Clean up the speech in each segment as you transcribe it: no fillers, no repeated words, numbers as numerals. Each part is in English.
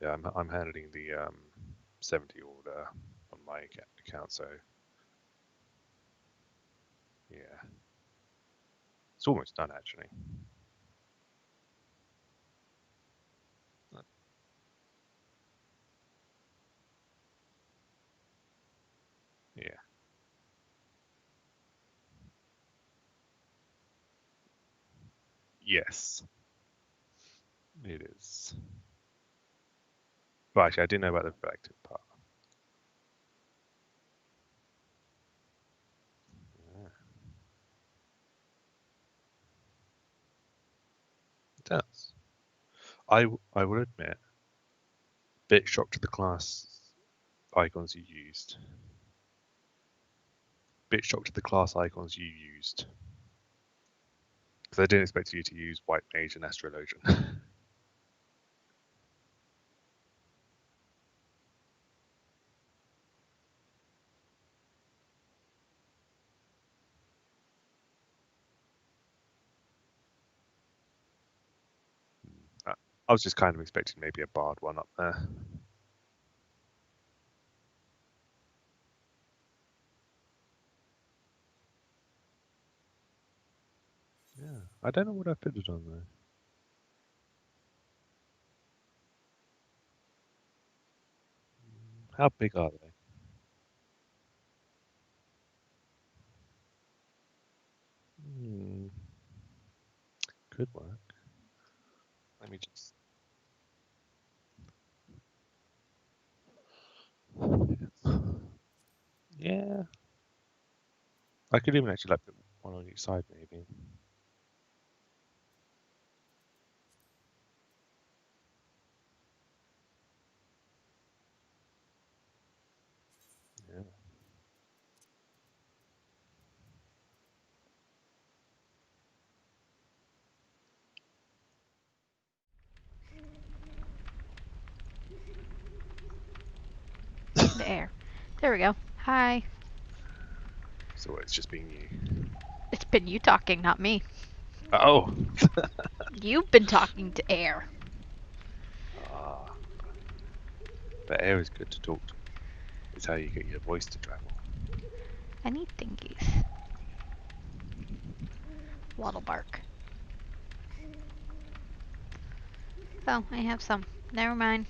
Yeah, I'm handling the 70 order on my account, so yeah, it's almost done actually. Yeah. Yes, it is. Well, actually, I didn't know about the reflective part. Yeah, it does. I will admit, bit shocked to the class icons you used. Bit shocked at the class icons you used. Because I didn't expect you to use White Mage and Astrologian. I was just kind of expecting maybe a Bard one up there. Yeah, I don't know what I put it on though. How big are they? Hmm, could work. Let me just. Yeah, I could even actually like put one on each side maybe. Yeah. There. There we go. Hi. So it's just being you. It's been you talking, not me. Oh. You've been talking to air. Ah. But air is good to talk to. It's how you get your voice to travel. I need thingies. Waddle bark. Oh, I have some. Never mind.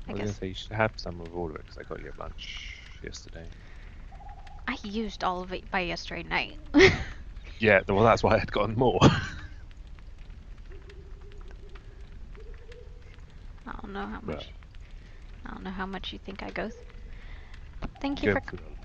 I was going to say you should have some of all of it because I got you at lunch yesterday. I used all of it by yesterday night. Yeah, well, that's why I had gotten more. I don't know how much. Well, I don't know how much you think I go. Thank you you go for. through a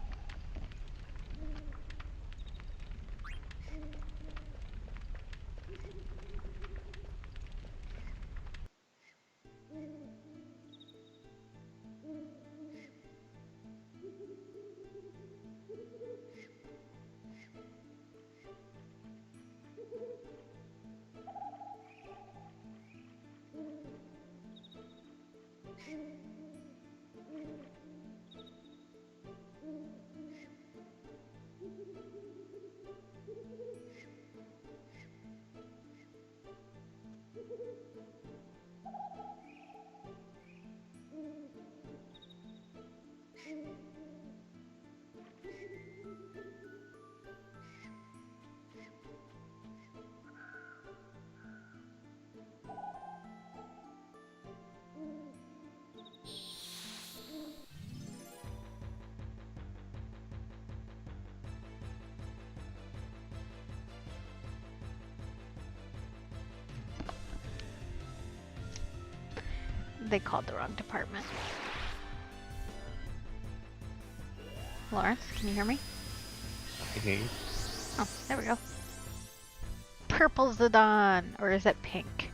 They called the wrong department. Lawrence, can you hear me? Okay. Oh, there we go. Purple Zidane, or is that pink?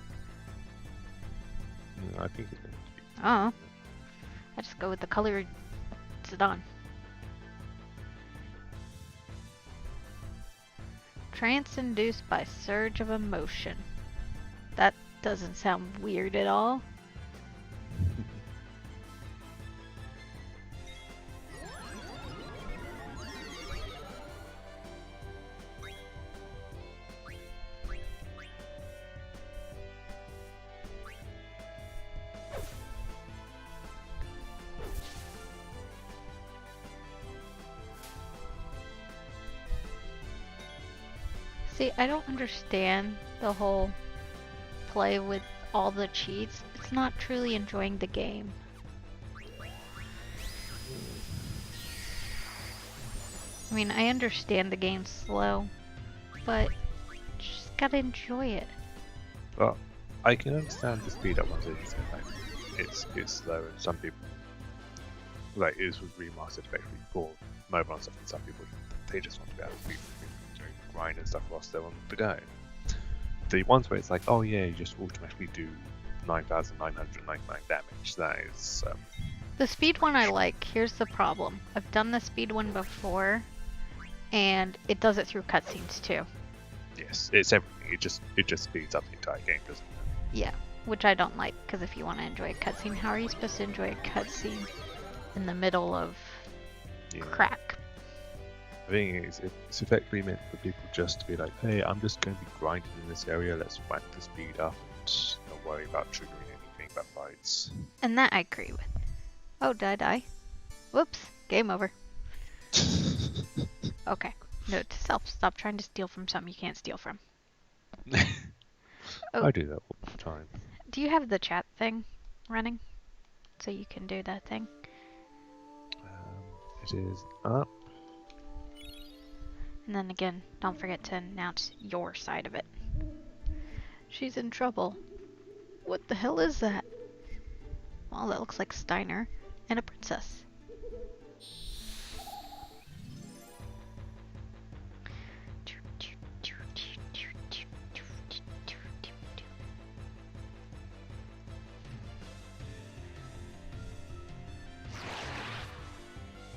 No, I think it's going to be. Oh, I just go with the color Zidane. Trance induced by surge of emotion. That doesn't sound weird at all. See, I don't understand the whole play with all the cheats. It's not truly enjoying the game. I mean, I understand the game's slow, but just gotta enjoy it. Well, I can understand the speed up ones. It's slow, and some people like it was remastered effectively for mobile and stuff. And some people they just want to be able to grind and stuff whilst they're on the go. The ones where it's like, oh yeah, you just automatically do 9,999 damage. That is. The speed one I like. Here's the problem. I've done the speed one before, and it does it through cutscenes too. Yes, it's everything. It just speeds up the entire game, doesn't it? Yeah, which I don't like, because if you want to enjoy a cutscene, how are you supposed to enjoy a cutscene in the middle of crack? The thing is, it's effectively meant for people just to be like, hey, I'm just going to be grinding in this area, let's whack the speed up and not worry about triggering anything that fights. And that I agree with. Oh, did I die? Whoops, game over. Okay, note to self, stop trying to steal from something you can't steal from. I do that all the time. Do you have the chat thing running? So you can do that thing? It is up. And then again, don't forget to announce your side of it. She's in trouble. What the hell is that? Well, that looks like Steiner and a princess.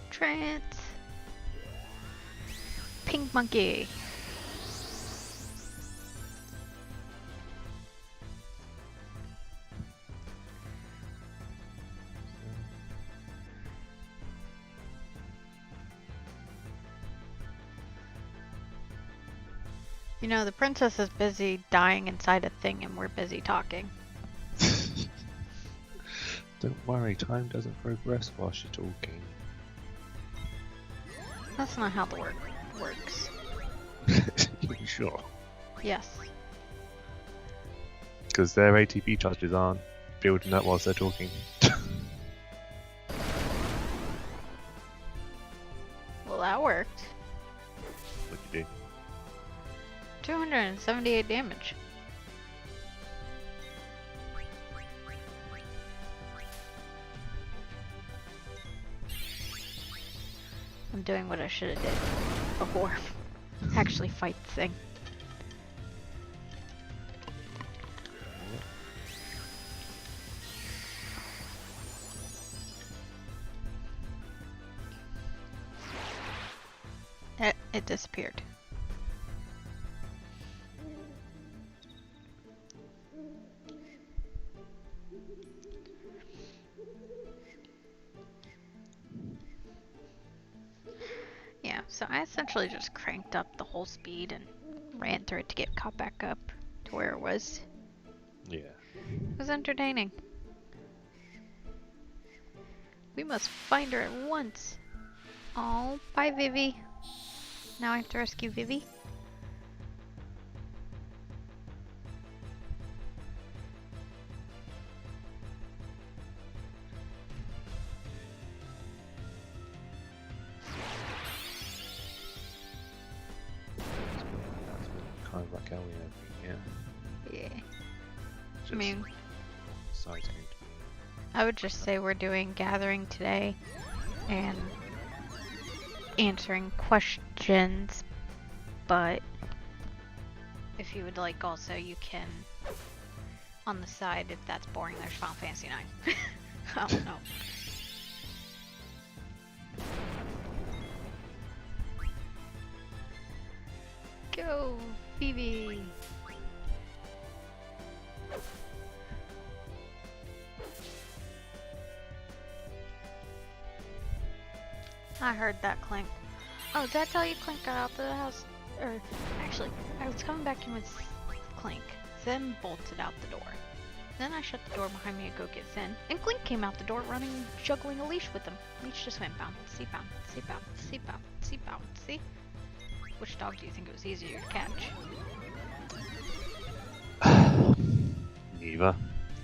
Trance. Pink monkey. You know, the princess is busy dying inside a thing and we're busy talking. Don't worry, time doesn't progress while she's talking. That's not how the work works. You sure? Yes. Because their ATP charges aren't building up whilst they're talking. Well, that worked. What'd you do? 278 damage. I'm doing what I should have did before. Actually fight the thing. It disappeared. Yeah, so I essentially just cranked up the whole speed and ran through it to get caught back up to where it was. Yeah. It was entertaining. We must find her at once. Oh, bye Vivi. Now I have to rescue Vivi. Kind of like how we have, Yeah. just I mean, size game. I would just say we're doing gathering today and answering questions, but if you would like also you can on the side, if that's boring, there's Final Fantasy 9. I don't know. Go, Phoebe! I heard that clink. Oh, did I tell you Clink got out of the house? Or, actually, I was coming back in with Clink, then bolted out the door. Then I shut the door behind me to go get Finn, and Clink came out the door running, juggling a leach with him. Leach just went bouncy, bouncy, bouncy, bouncy, bouncy. Which dog do you think it was easier to catch? Neither.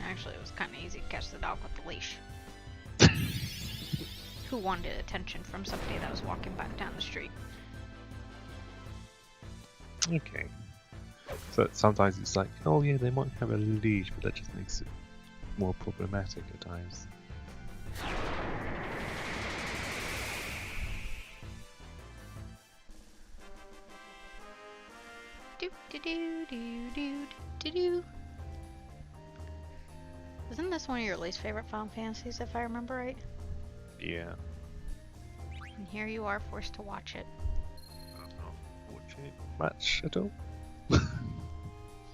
Actually, it was kind of easy to catch the dog with the leash. Who wanted attention from somebody that was walking back down the street? Okay. So sometimes it's like, oh yeah, they might have a leash, but that just makes it more problematic at times. Do do do do do do do. Isn't this one of your least favorite Final Fantasies, if I remember right? Yeah. And here you are forced to watch it. I'm not watching it much at all.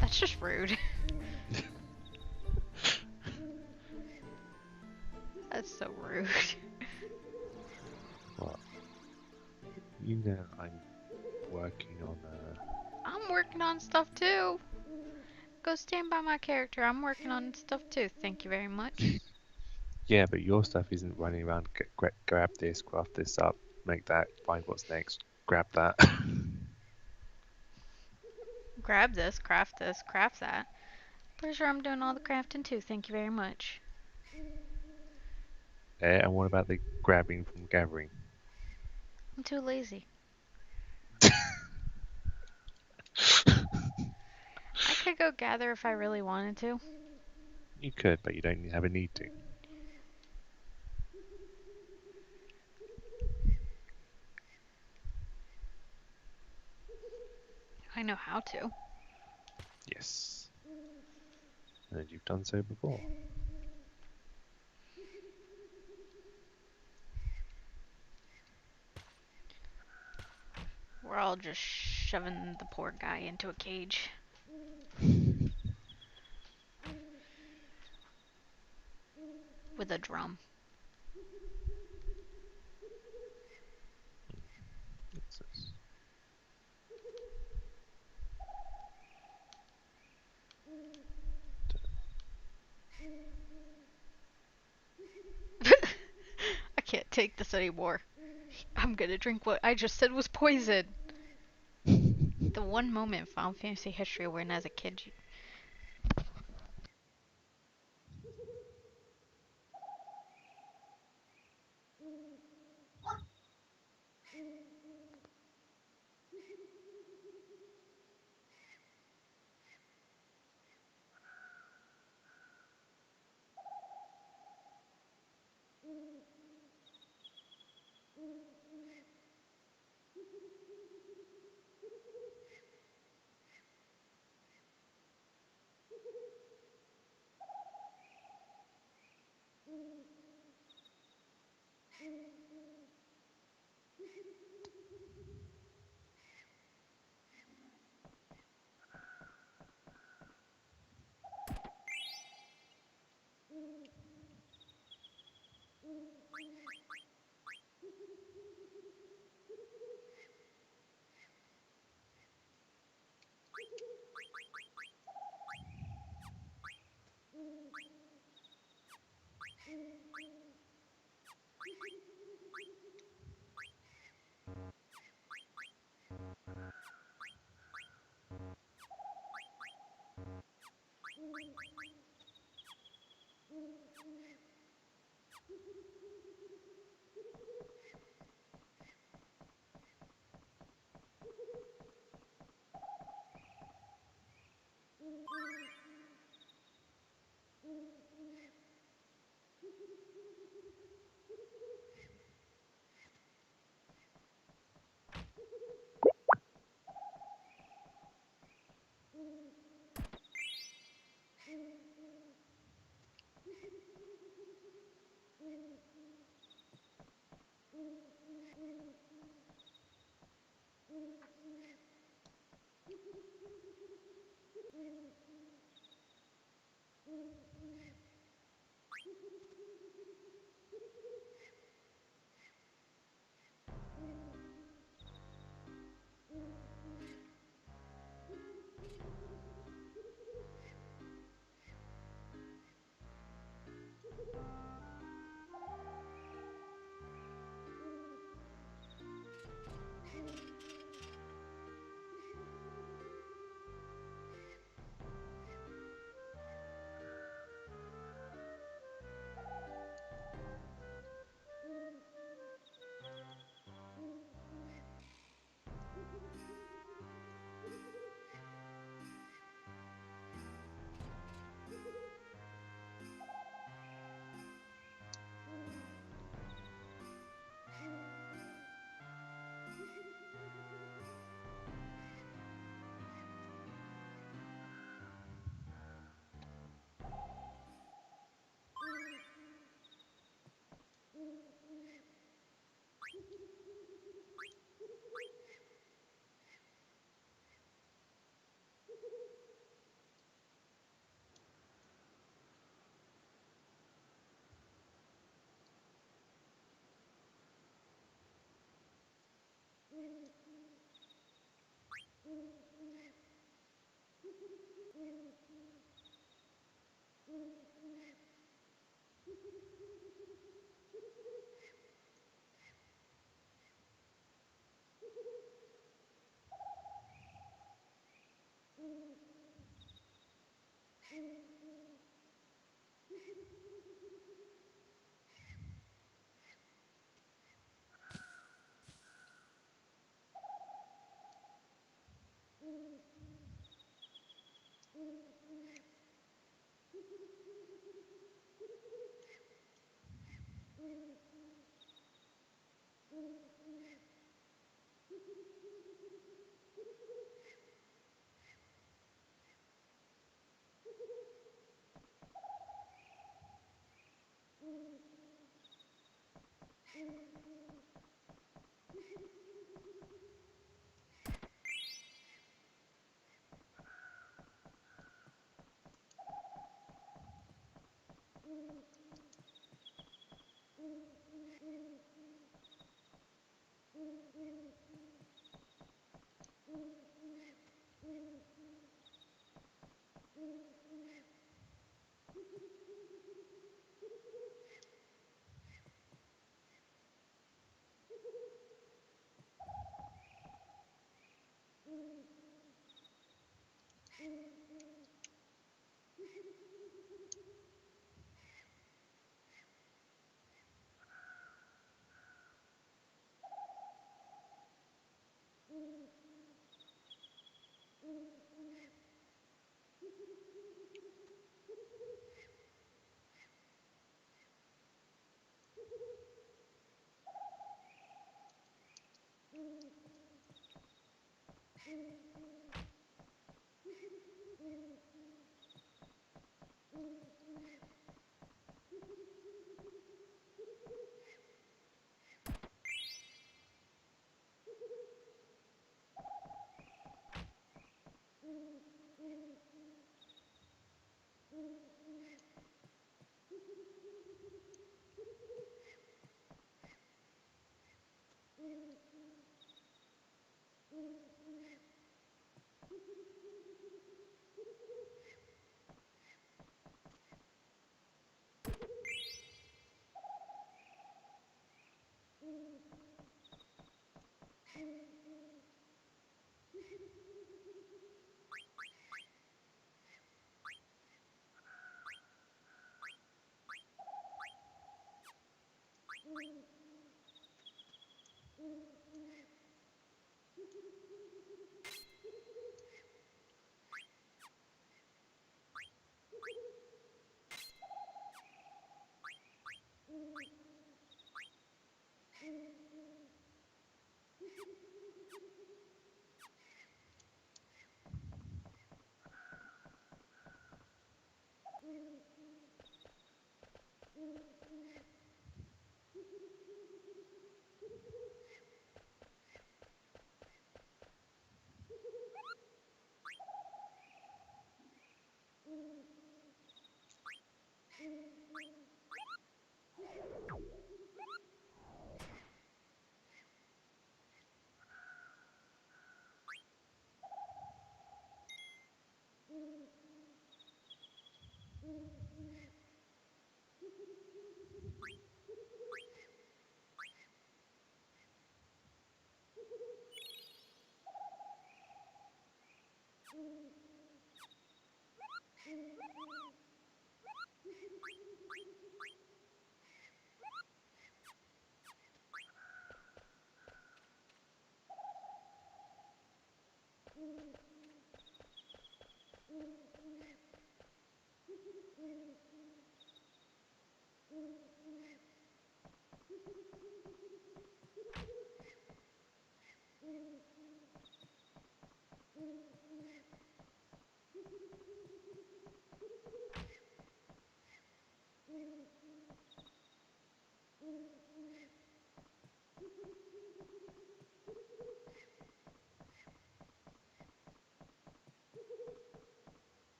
That's just rude. That's so rude. What? You know I'm working on I'm working on stuff too. Go stand by my character. I'm working on stuff too. Thank you very much. Yeah, but your stuff isn't running around, grab this, craft this up, make that, find what's next, grab that. Grab this, craft that. Pretty sure I'm doing all the crafting too. Thank you very much. And what about the grabbing from gathering? I'm too lazy. I could go gather if I really wanted to. You could, but you don't have a need to. I know how to. Yes. And you've done so before. We're all just shoving the poor guy into a cage. With a drum. What's this? I can't take this anymore. I'm gonna drink what I just said was poison. The one moment in Final Fantasy history when as a kid you...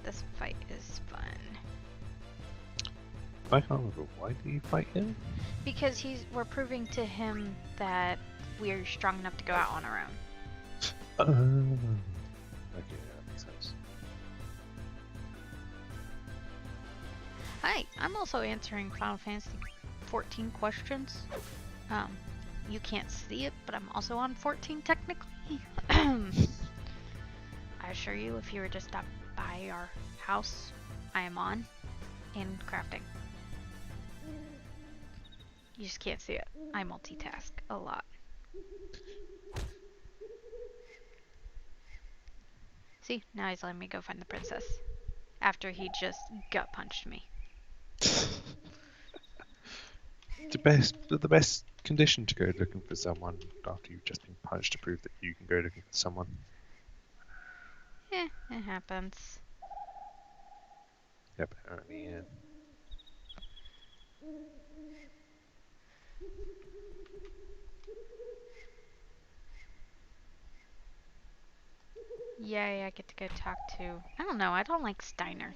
This fight is fun. I can't remember, why do you fight him? Because we're proving to him that we're strong enough to go out on our own. Okay, yeah, that makes sense. Hi, I'm also answering Final Fantasy 14 questions. You can't see it, but I'm also on 14 technically. I assure you, if you were to stop by our house, I am on and crafting. You just can't see it. I multitask a lot. See, now he's letting me go find the princess. After he just gut punched me. The best condition to go looking for someone after you've just been punched to prove that you can go looking for someone. Eh, it happens. Yeah, apparently, yeah. Yay, I get to go talk to... I don't know, I don't like Steiner.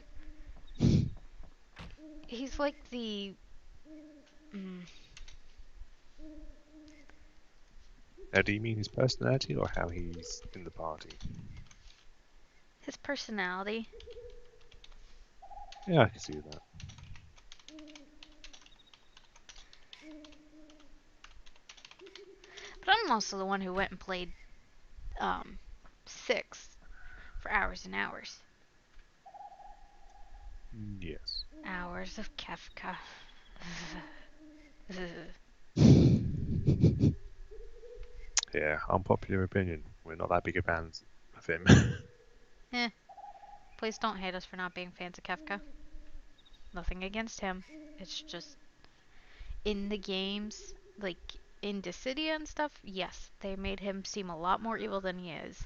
He's like the... Now, do you mean his personality or how he's in the party? His personality. Yeah, I can see that. But I'm also the one who went and played 6 for hours and hours. Yes. Hours of Kefka. Yeah, unpopular opinion. We're not that big of fans of him. Eh, please don't hate us for not being fans of Kefka. Nothing against him. It's just in the games, like in Dissidia and stuff, yes, they made him seem a lot more evil than he is.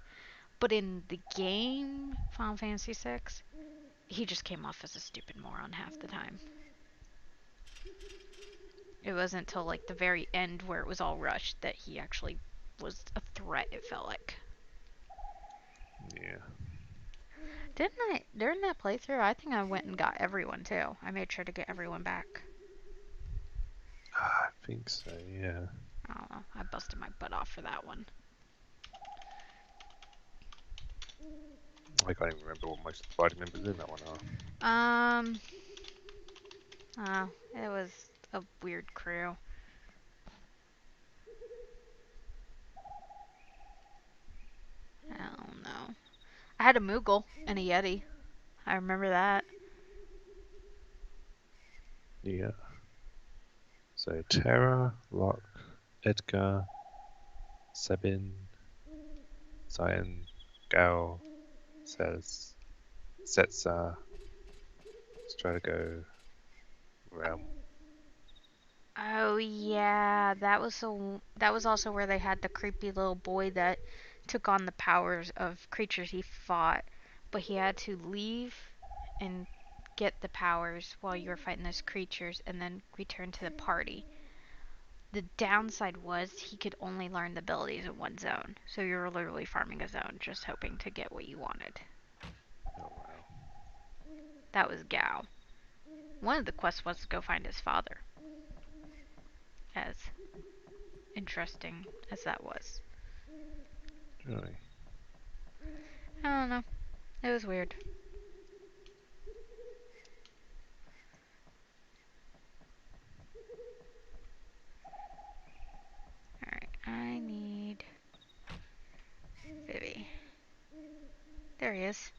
But in the game, Final Fantasy VI, he just came off as a stupid moron half the time. It wasn't until like the very end where it was all rushed that he actually was a threat, it felt like. Yeah. Didn't I, during that playthrough, I think I went and got everyone too. I made sure to get everyone back. I think so, yeah. I don't know. I busted my butt off for that one. I can't even remember what most of the party members in that one are. It was a weird crew. I don't know. I had a Moogle and a Yeti. I remember that. Yeah. So Terra, Locke, Edgar, Sabin, Cyan, Gao, Says, Setsa, Stradigo, Realm. Oh yeah, that was also where they had the creepy little boy that took on the powers of creatures he fought, but he had to leave and get the powers while you were fighting those creatures and then return to the party. The downside was he could only learn the abilities in one zone, so you were literally farming a zone just hoping to get what you wanted. Oh wow. That was Gao. One of the quests was to go find his father. As interesting as that was. Really? I don't know. It was weird. Alright, I need Vivi. There he is.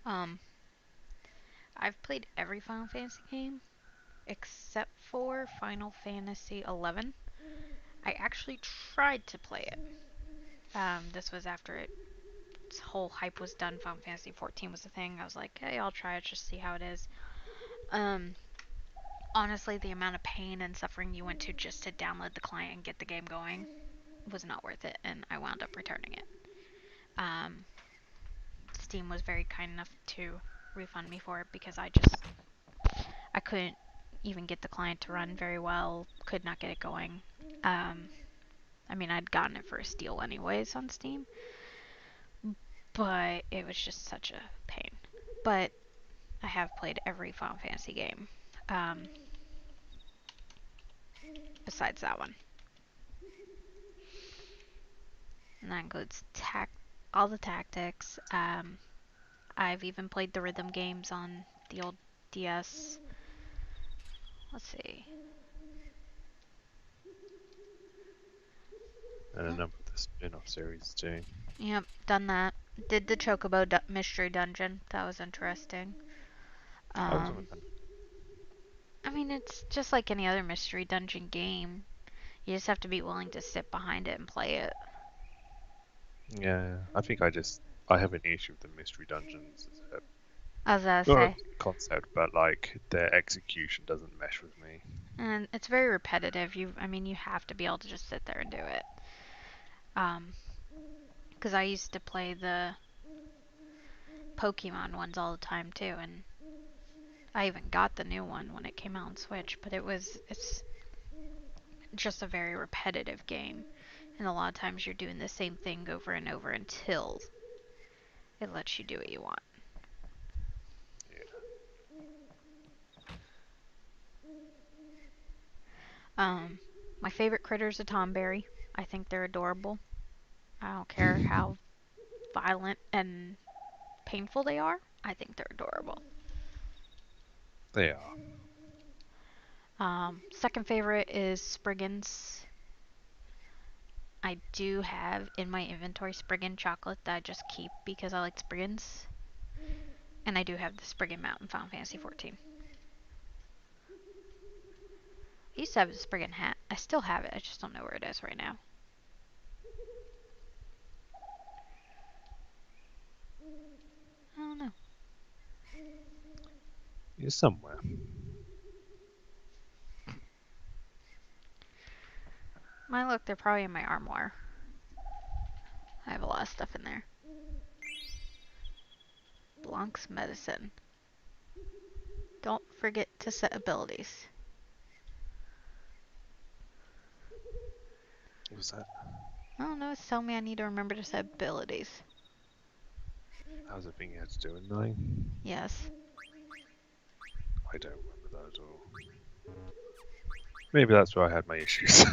Um, I've played every Final Fantasy game except for Final Fantasy 11. I actually tried to play it. This was after its whole hype was done. Final Fantasy 14 was the thing. I was like, hey, I'll try it, just see how it is. Um, Honestly, the amount of pain and suffering you went to just to download the client and get the game going was not worth it, and I wound up returning it. Um, Steam was very kind enough to refund me for it because I couldn't even get the client to run very well, could not get it going. Um, I mean, I'd gotten it for a steal anyways on Steam, but it was just such a pain. But I have played every Final Fantasy game um, besides that one. And that includes all the tactics. I've even played the rhythm games on the old DS. Let's see. And a number of the spin-off series too. Yep, done that. Did the Chocobo Mystery Dungeon. That was interesting. I was on a Um, I mean, it's just like any other Mystery Dungeon game. You just have to be willing to sit behind it and play it. Yeah, I have an issue with the mystery dungeons as I was gonna a not a say. concept, but like their execution doesn't mesh with me. And it's very repetitive. I mean, you have to be able to just sit there and do it. Um, because I used to play the Pokemon ones all the time too, and I even got the new one when it came out on Switch, but it's just a very repetitive game. And a lot of times you're doing the same thing over and over until it lets you do what you want. My favorite critter is a tomberry. I think they're adorable. I don't care how violent and painful they are. I think they're adorable. They are. Second favorite is Spriggans. I do have in my inventory Spriggan chocolate that I just keep because I like Spriggans. And I do have the Spriggan mount in Final Fantasy XIV. I used to have a Spriggan hat. I still have it. I just don't know where it is right now. I don't know. It's somewhere. My look, they're probably in my armoire. I have a lot of stuff in there. Blanc's medicine. Don't forget to set abilities. What was that? I don't know, it's telling me I need to remember to set abilities. That was a thing you had to do in 9? Yes. I don't remember that at all. Maybe that's where I had my issues.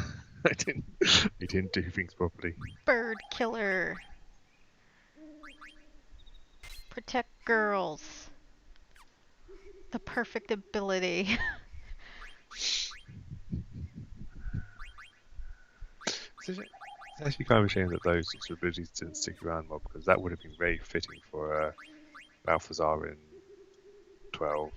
I didn't do things properly. Bird killer. Protect girls. The perfect ability. It's actually kind of a shame that those sorts of abilities didn't stick around more, because that would have been very fitting for Balthazar in 12.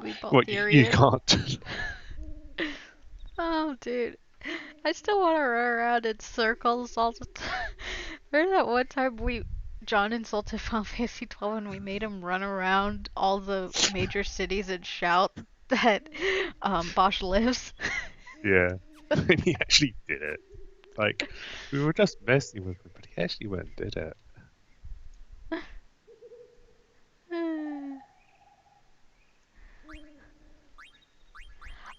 We both What, you can't? Oh, dude. I still want to run around in circles all the time. Remember that one time John insulted Final Fantasy 12 and we made him run around all the major cities and shout that Bosch lives? Yeah. And he actually did it. Like, we were just messing with him, but he actually went and did it.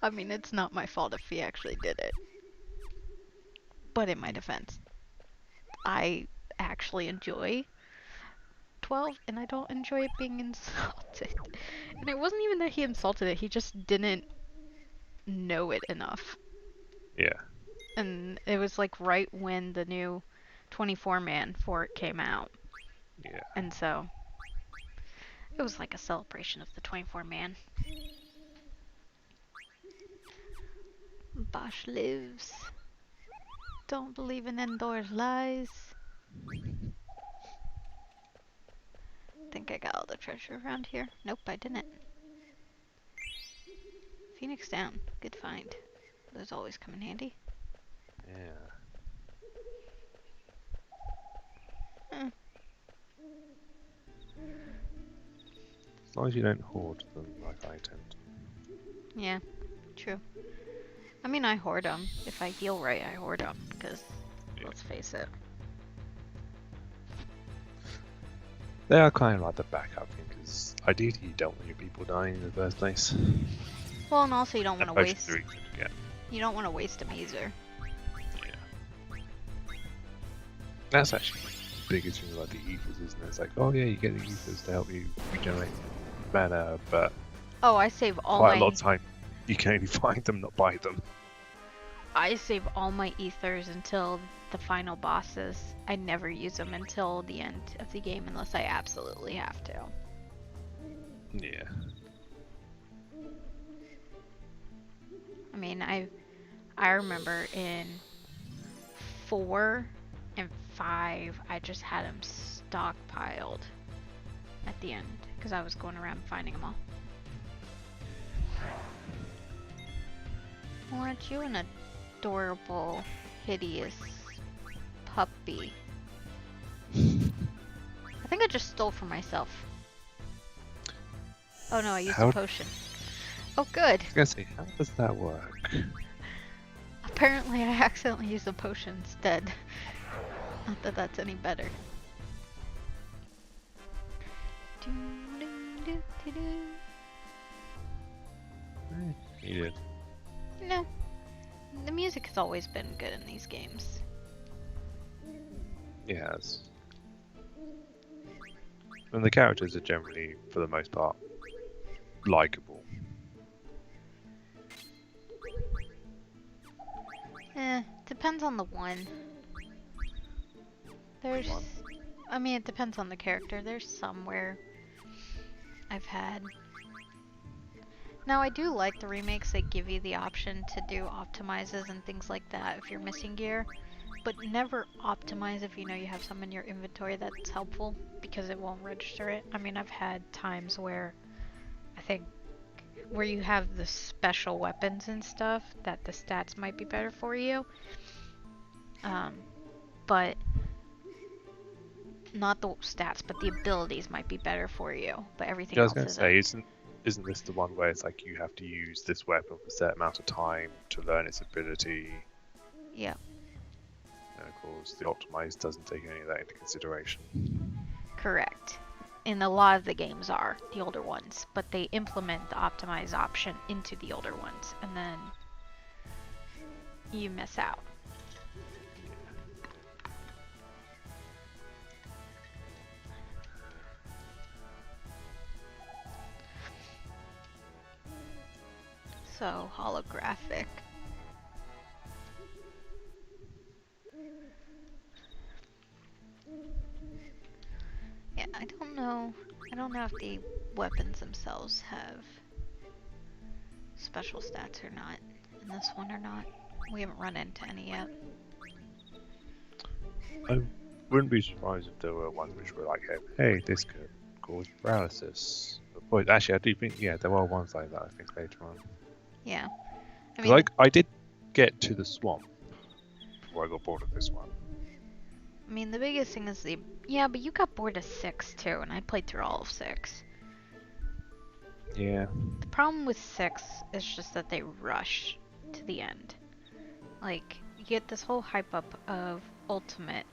I mean, it's not my fault if he actually did it. But in my defense, I actually enjoy 12 and I don't enjoy it being insulted. And it wasn't even that he insulted it, he just didn't know it enough. Yeah. And it was like right when the new 24-man fort came out. Yeah. And so it was like a celebration of the 24-man. Bosch lives. Don't believe in Endor's lies. Think I got all the treasure around here? Nope, I didn't. Phoenix Down. Good find. Those always come in handy. Yeah. As long as you don't hoard them like I tend to. Yeah, true. I mean, I hoard them. If I heal right, I hoard them. Because, let's face it. They are kind of like the backup thing, because ideally you don't want your people dying in the first place. Well, and also you don't want to waste. Yeah. You don't want to waste them either. Yeah. That's actually the biggest thing about the ethers, isn't it? It's like, oh yeah, you get the ethers to help you regenerate mana, but Oh, I save all quite my. a lot of time you can only find them, not buy them. I save all my ethers until the final bosses. I never use them until the end of the game unless I absolutely have to. Yeah. I mean, I remember in 4 and 5, I just had them stockpiled at the end because I was going around finding them all. Aren't you an adorable, hideous puppy? I think I just stole from myself. Oh no, I used a potion. Oh good. I was gonna say, how does that work? Apparently I accidentally used a potion instead. Not that that's any better. Needed. No, the music has always been good in these games. It has. And the characters are generally, for the most part, likable. Depends on the one. There's, One. I mean, it depends on the character. There's some where I've had. Now, I do like the remakes that give you the option to do optimizes and things like that if you're missing gear, but never optimize if you know you have some in your inventory that's helpful, because it won't register it. I mean, I've had times where I think where you have the special weapons and stuff that the stats might be better for you, but not the stats, but the abilities might be better for you, but everything I was else going to isn't. say, isn't this the one where it's like you have to use this weapon for a certain amount of time to learn its ability? Yeah. And of course, the optimize doesn't take any of that into consideration. Correct. And a lot of the games are, the older ones, but they implement the optimize option into the older ones, and then you miss out. So, holographic. Yeah, I don't know if the weapons themselves have special stats or not in this one or not. We haven't run into any yet. I wouldn't be surprised if there were ones which were like, hey, this could cause paralysis. But actually, I do think, yeah, there were ones like that, I think, later on. Yeah. I Because mean, I did get to the swamp before I got bored of this one. I mean, the biggest thing is the... Yeah, but you got bored of 6 too, and I played through all of 6. Yeah. The problem with 6 is just that they rush to the end. Like, you get this whole hype up of ultimate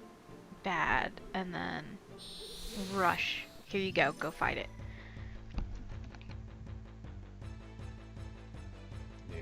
bad, and then rush. Here you go fight it. Yeah.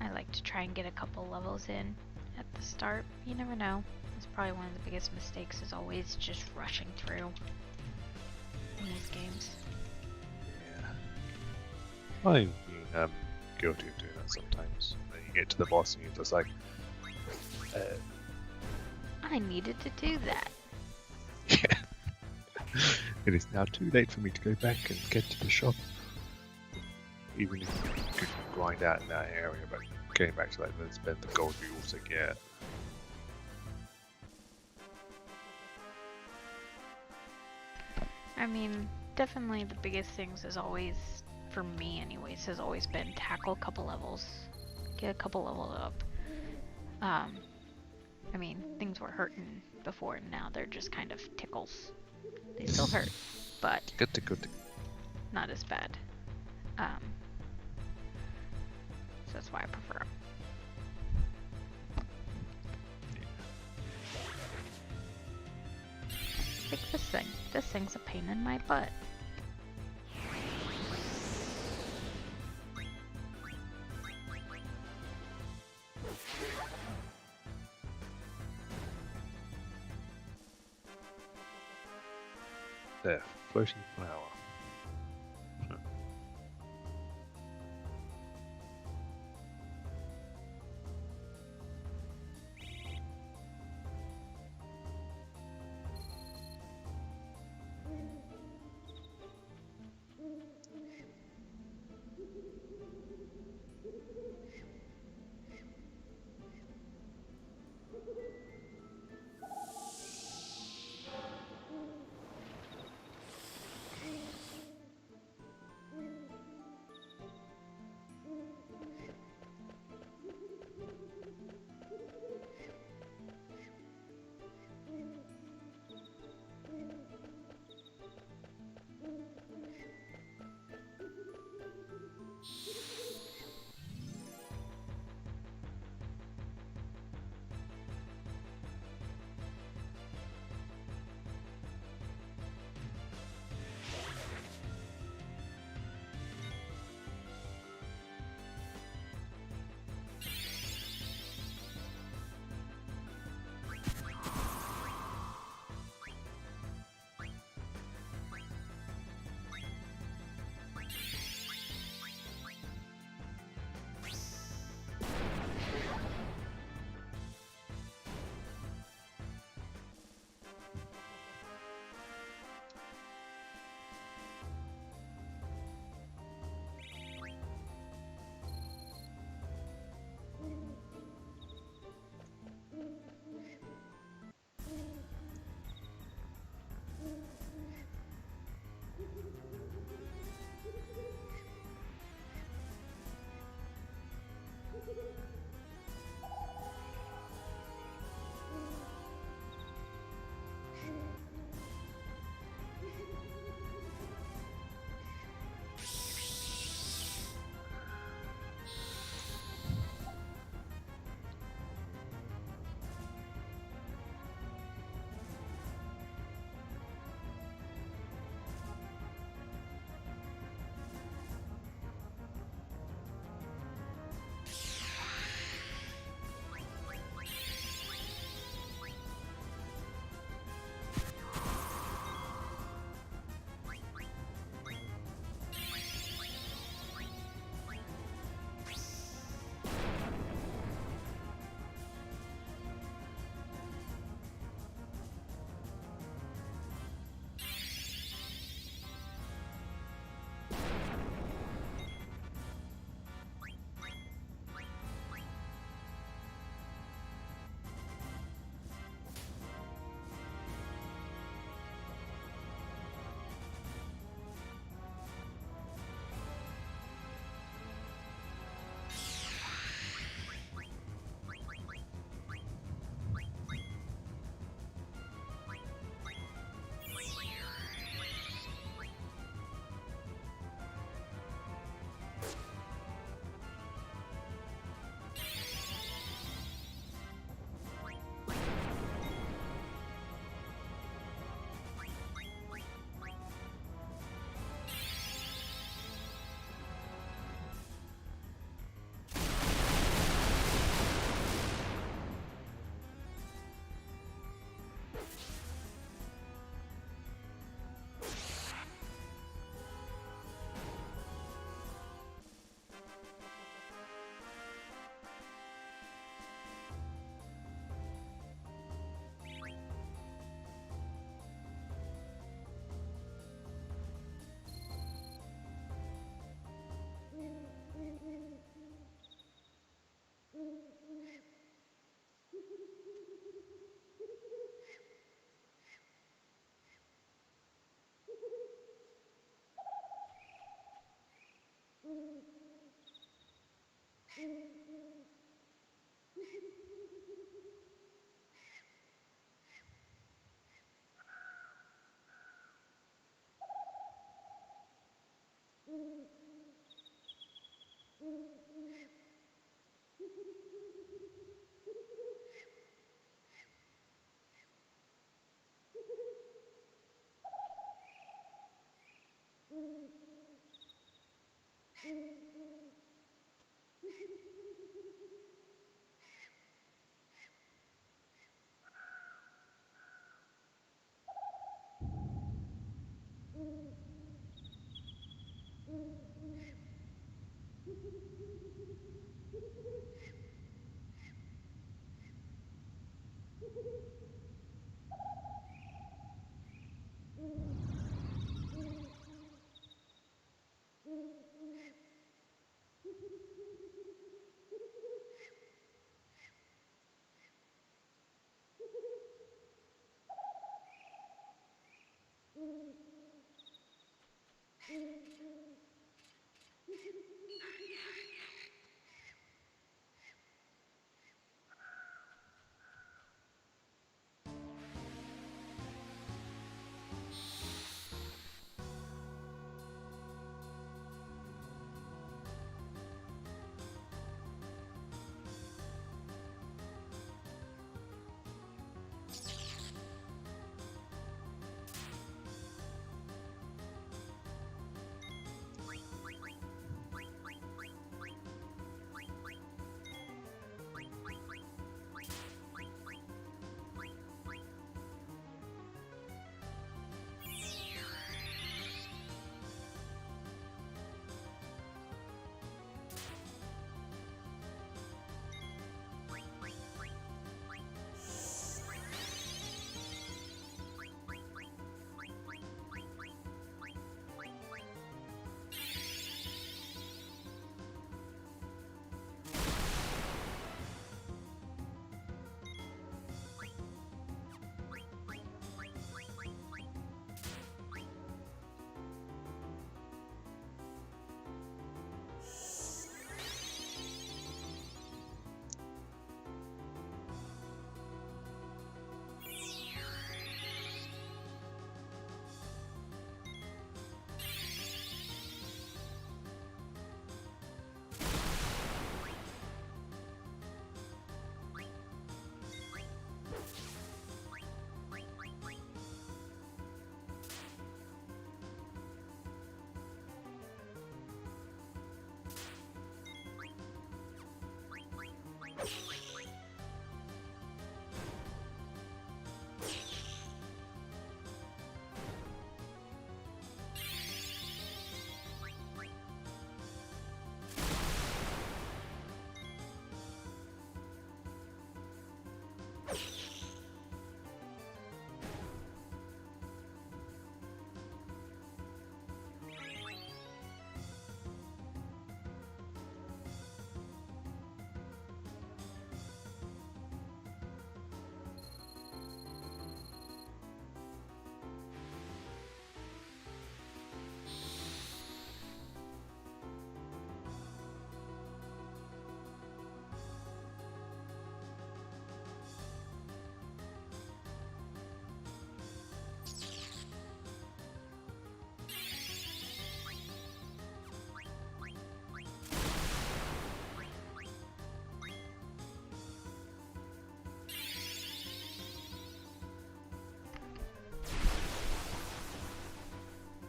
I like to try and get a couple levels in at the start. You never know. That's probably one of the biggest mistakes is always just rushing through in these games. Yeah. I've been guilty of doing that sometimes. And then you get to the boss and you're just like, I needed to do that. yeah. It is now too late for me to go back and get to the shop. Even if you could grind out in that area, but getting back to that, then spend the gold you also get. I mean, definitely the biggest things is always, for me anyways, has always been tackle a couple levels, get a couple levels up. I mean, things were hurting before, and now they're just kind of tickles. They still hurt, but Good. not as bad. So that's why I prefer them. Like this thing. This thing's a pain in my butt. There, floating flower.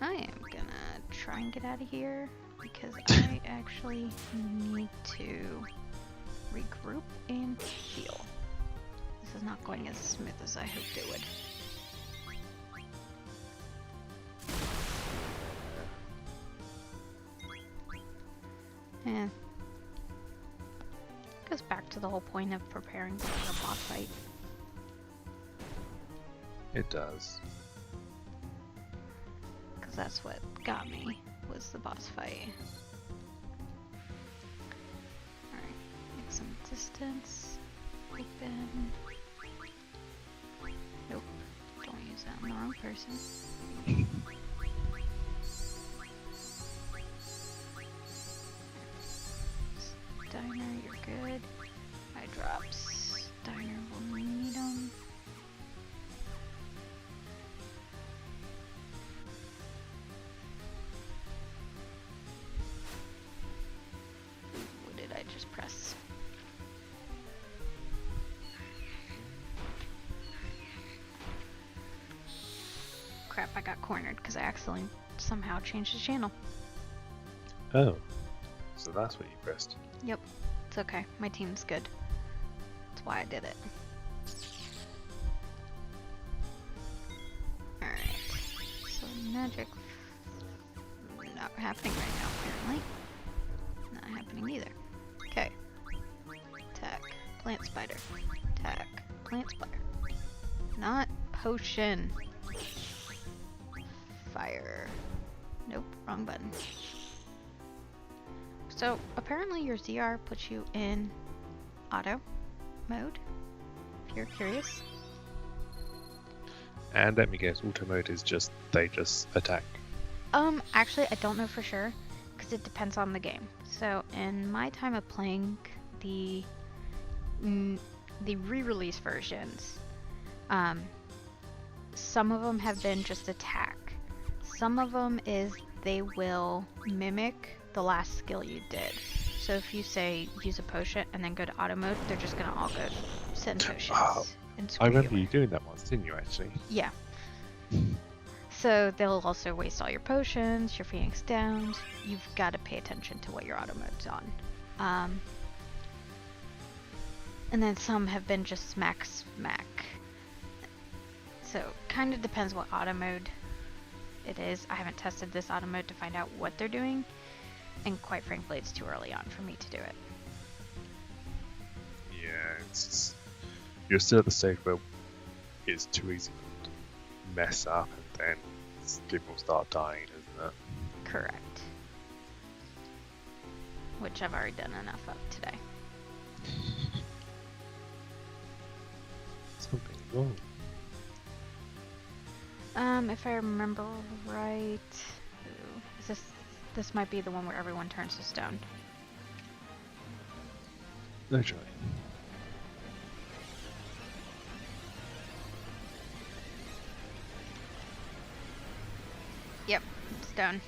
I am gonna try and get out of here because I actually need to regroup and heal. This is not going as smooth as I hoped it would. Eh. Goes back to the whole point of preparing for a boss fight. It does. Because that's what got me, was the boss fight. Alright, make some distance. Open. Nope, don't use that on the wrong person. Diner, you're good. Eye drops. Diner will need them. What did I just press? Crap, I got cornered because I accidentally somehow changed the channel. Oh, so that's what you pressed. Yep, it's okay. My team's good. That's why I did it. Alright, so magic not happening right now, apparently. Not happening either. Okay, Plant spider. Attack. Plant spider. Not potion. Fire. Nope, wrong button. So apparently your ZR puts you in auto mode, if you're curious. And let me guess, auto mode is just they just attack. Actually I don't know for sure, because it depends on the game. So in my time of playing the re-release versions, some of them have been just attack. Some of them is they will mimic the last skill you did. So if you say use a potion and then go to auto mode, they're just gonna all go send potions. Oh, And I screw remember you. you doing that once, didn't you, actually? Yeah. So they'll also waste all your potions, your Phoenix Downs. You've got to pay attention to what your auto mode's on. And then some have been just smack. So kind of depends what auto mode it is. I haven't tested this auto mode to find out what they're doing, and quite frankly it's too early on for me to do it. Yeah, it's just, you're still at the stage where it's too easy to mess up and then people start dying, isn't it? Correct. Which I've already done enough of today. Something wrong. If I remember right, is this might be the one where everyone turns to stone. Literally. Yep, stone.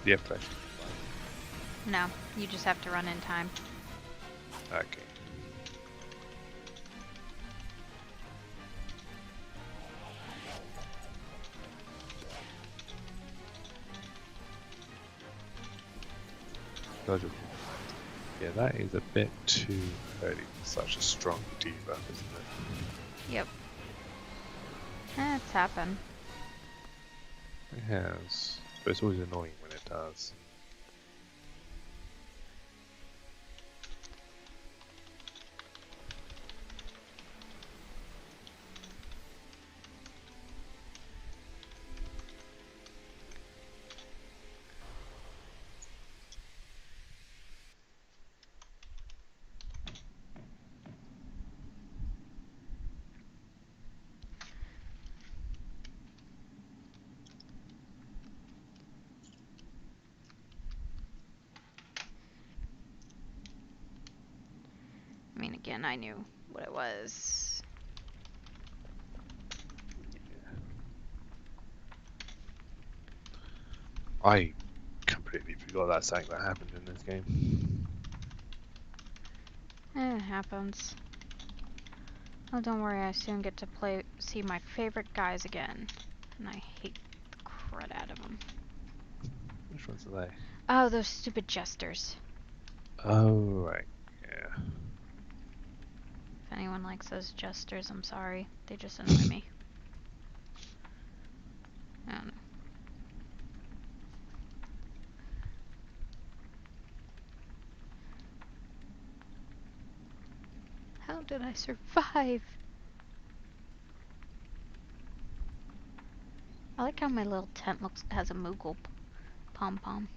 Do you have flash? No, you just have to run in time. Okay. Logical. Yeah, that is a bit too early for such a strong debuff, isn't it? Yep. It's happened. It has, but it's always annoying when it does. I mean, again, I knew what it was. I completely forgot that's something that happened in this game. It happens. Oh, don't worry, I soon get to see my favorite guys again. And I hate the crud out of them. Which ones are they? Oh, those stupid jesters. Oh, right. Yeah. If anyone likes those jesters, I'm sorry. They just annoy me. I don't know. How did I survive? I like how my little tent has a Moogle pom-pom.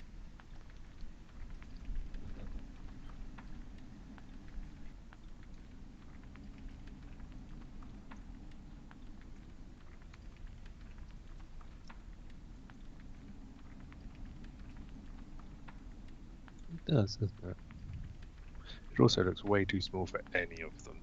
It does, doesn't it? It also looks way too small for any of them.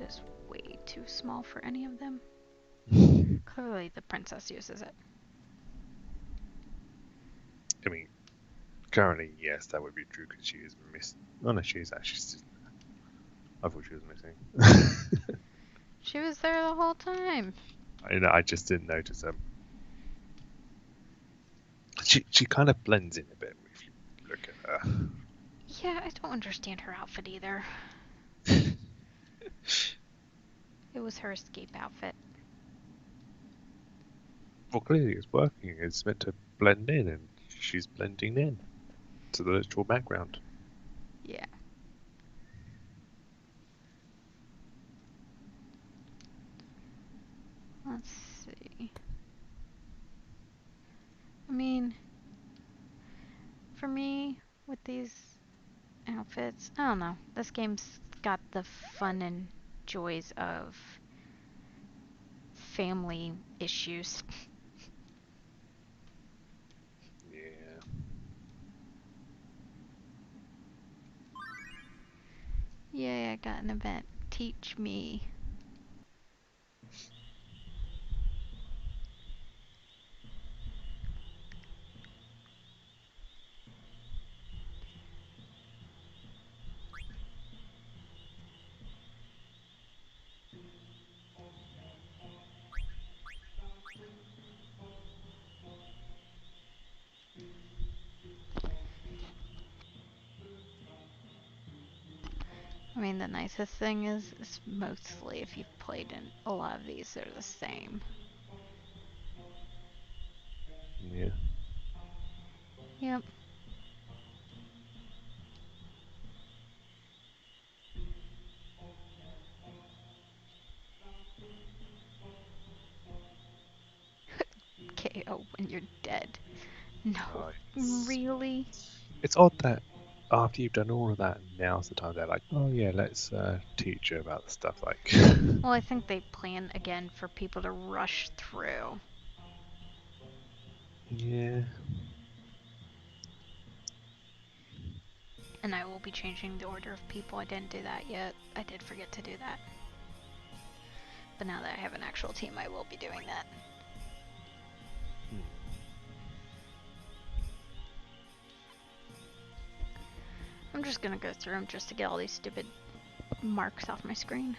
is way too small for any of them. Clearly the princess uses it. I mean, currently, yes, that would be true because she is missing. Oh no, she is actually. I thought she was missing. She was there the whole time. I just didn't notice them. She kind of blends in a bit if you look at her. Yeah, I don't understand her outfit either. It was her escape outfit. Well, clearly it's working. It's meant to blend in, and she's blending in to the literal background. Yeah. Let's see. I mean, for me, with these outfits, I don't know. This game's got the fun and joys of family issues. Yeah. Yay, I got an event. Teach me. I mean, the nicest thing is mostly if you've played in a lot of these, they're the same. Yeah. Yep. KO when you're dead. No, really? It's odd that after you've done all of that, now's the time they're like, oh yeah, let's teach you about the stuff like. Well, I think they plan again for people to rush through. Yeah. And I will be changing the order of people. I didn't do that yet. I did forget to do that. But now that I have an actual team, I will be doing that. I'm just gonna go through them just to get all these stupid marks off my screen.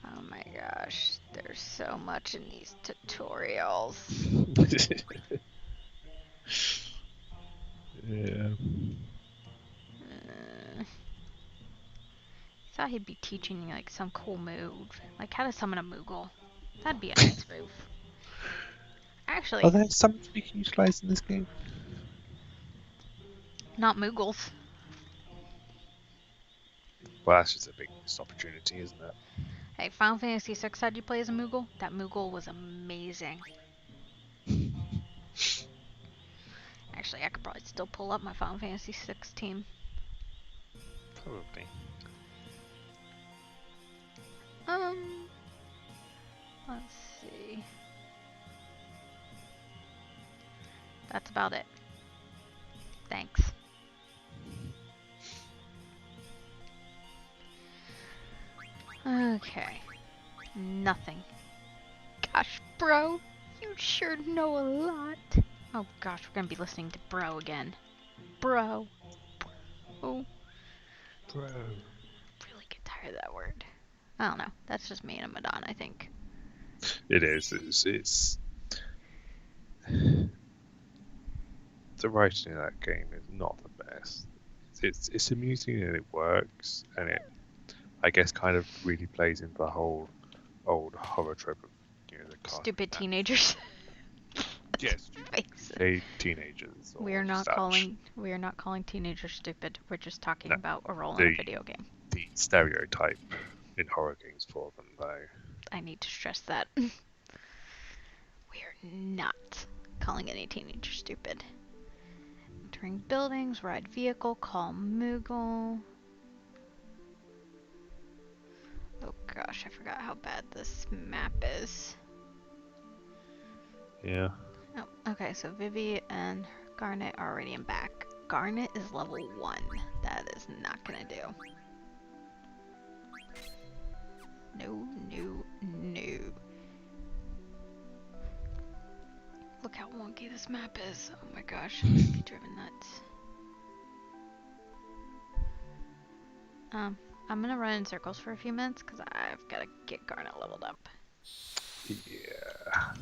Oh my gosh, there's so much in these tutorials. Yeah. Thought he'd be teaching me like some cool move, like how to summon a Moogle. That'd be a nice move. Actually, Are there some we can utilize in this game? not Moogles. Well, that's just a big missed opportunity, isn't it? Hey, Final Fantasy VI had you play as a Moogle? That Moogle was amazing. Actually, I could probably still pull up my Final Fantasy VI team. Probably. Let's see. That's about it. Thanks. Okay. Nothing. Gosh, bro, you sure know a lot. Oh gosh, we're gonna be listening to bro again. Bro. Oh, Bro. really get tired of that word. I don't know. That's just me and a Madonna, I think. It is. It's the writing in that game is not the best. It's amusing and it works, and it, I guess, kind of really plays into the whole old horror trope of, the casting Stupid that. teenagers. Yes, Faces. teenagers or We are not such. calling teenagers stupid. We're just talking No, about a role in a the video game. the stereotype in horror games for them, though. I need to stress that. We are not calling any teenager stupid. Entering buildings, ride vehicle, call Moogle. Oh gosh, I forgot how bad this map is. Yeah. Oh, okay, so Vivi and Garnet are already in back. Garnet is level 1. That is not gonna do. No, no, no. Look how wonky this map is. Oh my gosh, I'm gonna be driven nuts. I'm gonna run in circles for a few minutes because I've gotta get Garnet leveled up. Yeah.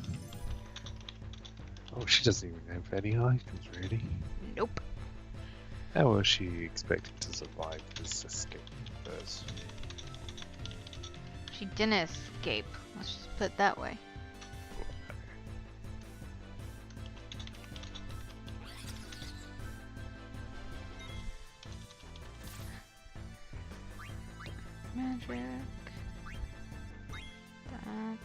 Oh, she doesn't even have any items, really. Nope. How was she expecting to survive this escape first? She didn't escape. Let's just put it that way. Magic. That.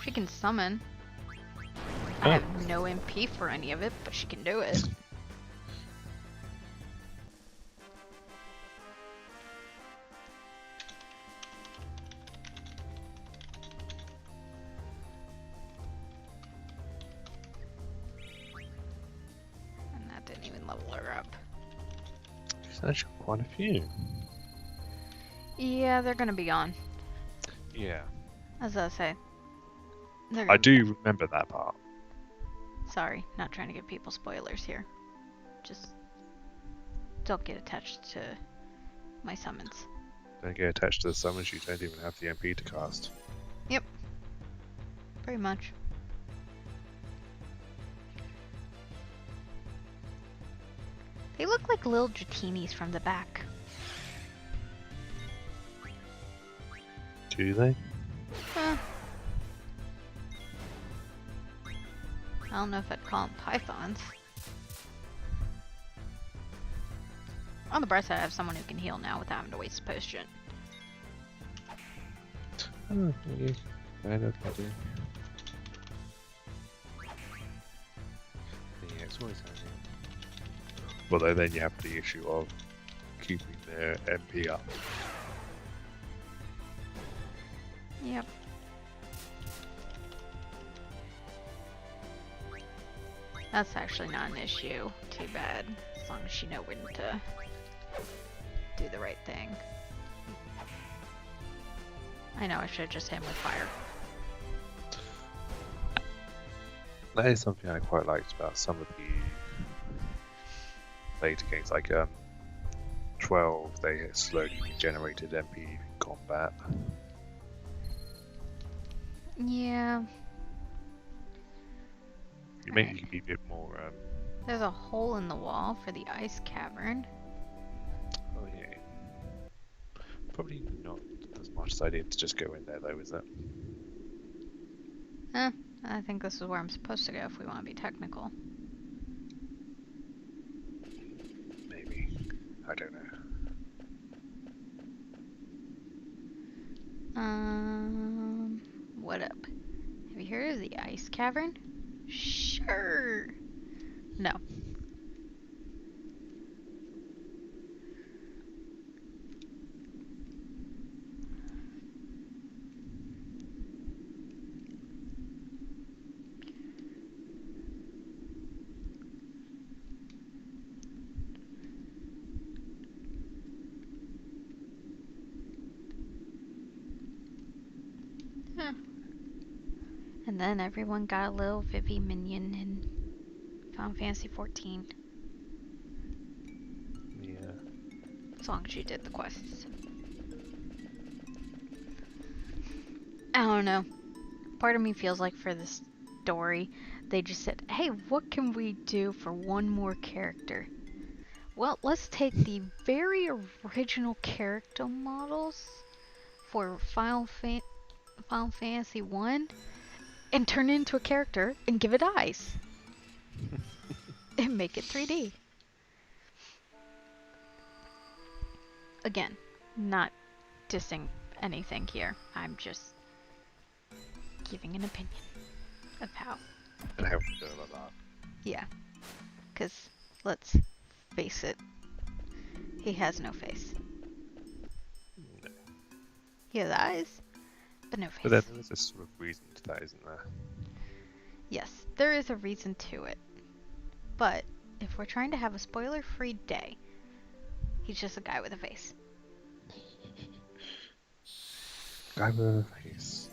She can summon. I have no MP for any of it, but she can do it. And that didn't even level her up. She's actually got quite a few. Yeah, they're gonna be gone. Yeah. As I say. I do remember that part. Sorry, not trying to give people spoilers here. Just don't get attached to my summons. Don't get attached to the summons, you don't even have the MP to cast. Yep. Pretty much. They look like little Dratinis from the back. Do they? I don't know if I'd call them pythons. On the bright side, I have someone who can heal now without having to waste a potion. Oh, yeah. I know that. Yeah, it's always handy. Although then you have the issue of keeping their MP up. Yep. That's actually not an issue. Too bad. As long as you know when to do the right thing. I know, I should have just hit him with fire. That is something I quite liked about some of the later games, like 12, they slowly generated MP in combat. Yeah. You make it a bit more. There's a hole in the wall for the ice cavern. Oh yeah. Probably not as much as I did to just go in there though, is it? I think this is where I'm supposed to go if we want to be technical. Maybe. I don't know. What up? Have you heard of the Ice Cavern? Sure. No. Huh. And then everyone got a little Vivi minion in Final Fantasy 14. Yeah. As long as you did the quests. I don't know. Part of me feels like for this story, they just said, hey, what can we do for one more character? Well, let's take the very original character models for Final Fantasy 1 and turn it into a character and give it eyes. And make it 3D. Again, not dissing anything here. I'm just giving an opinion of how. And how we feel about that. Yeah. Because, let's face it, he has no face. No. He has eyes, but no face. But then there is a sort of reason to that, isn't there? Yes, there is a reason to it. But if we're trying to have a spoiler-free day, he's just a guy with a face. Guy with a face.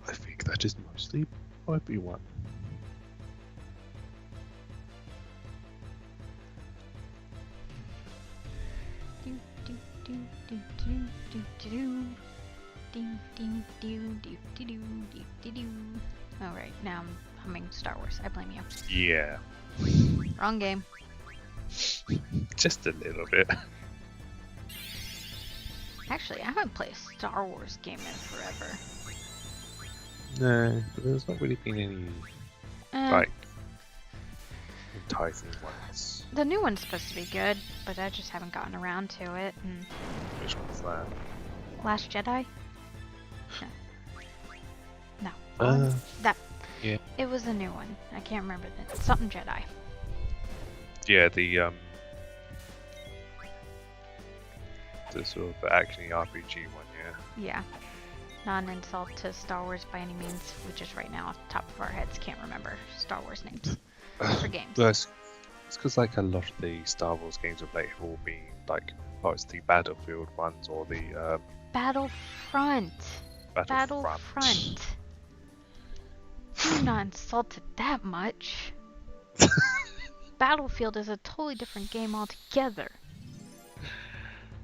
I think that is mostly Obi-Wan. Do do do do do do do do. Ding ding do do do do do do do. Alright, now I'm humming Star Wars. I blame you. Yeah. Wrong game. Just a little bit. Actually, I haven't played a Star Wars game in forever. No, but there's not really been any, like, enticing ones. The new one's supposed to be good, but I just haven't gotten around to it. And Which one's that? Last Jedi? No. That. Yeah. It was a new one. I can't remember something Jedi. Yeah, the sort of action RPG one, yeah. Yeah. Not an insult to Star Wars by any means. We just right now, off the top of our heads, can't remember Star Wars names for games. Well, it's because like a lot of the Star Wars games of late have all been like, oh, it's the Battlefield ones or the Battlefront. Battlefront. You're not insulted that much. Battlefield is a totally different game altogether.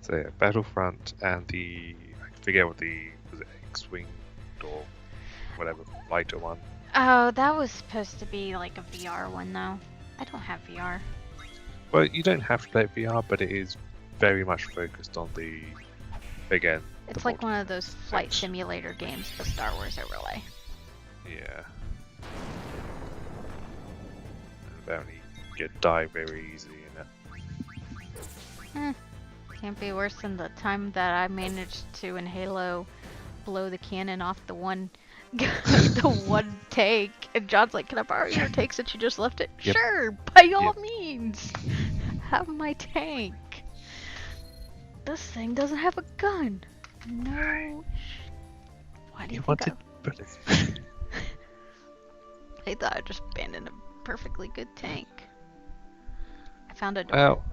So yeah, Battlefront and the, I forget what was it X-Wing or whatever fighter one. Oh, that was supposed to be like a VR one though. I don't have VR. Well, you don't have to play it VR, but it is very much focused on the, again, It's the like one of those flight things. simulator games, but Star Wars overlay. Yeah. And apparently you die very easily in it. Can't be worse than the time that I managed to in Halo blow the cannon off the one the one tank, and John's like, "Can I borrow your tank since you just left it?" Yep. Sure, by all Yep. means. Have my tank. This thing doesn't have a gun. No. Why do you think wanted bullets. I thought I just abandoned a perfectly good tank. I found a door. Well,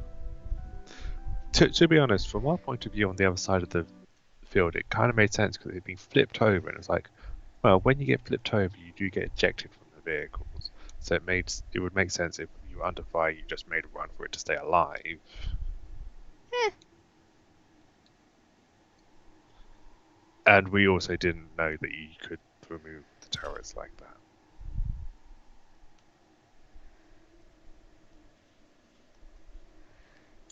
to be honest, from our point of view on the other side of the field, it kind of made sense because it had been flipped over, and it's like, well, when you get flipped over, you do get ejected from the vehicles. So it would make sense if you were under fire, you just made a run for it to stay alive. Eh. And we also didn't know that you could remove the turrets like that.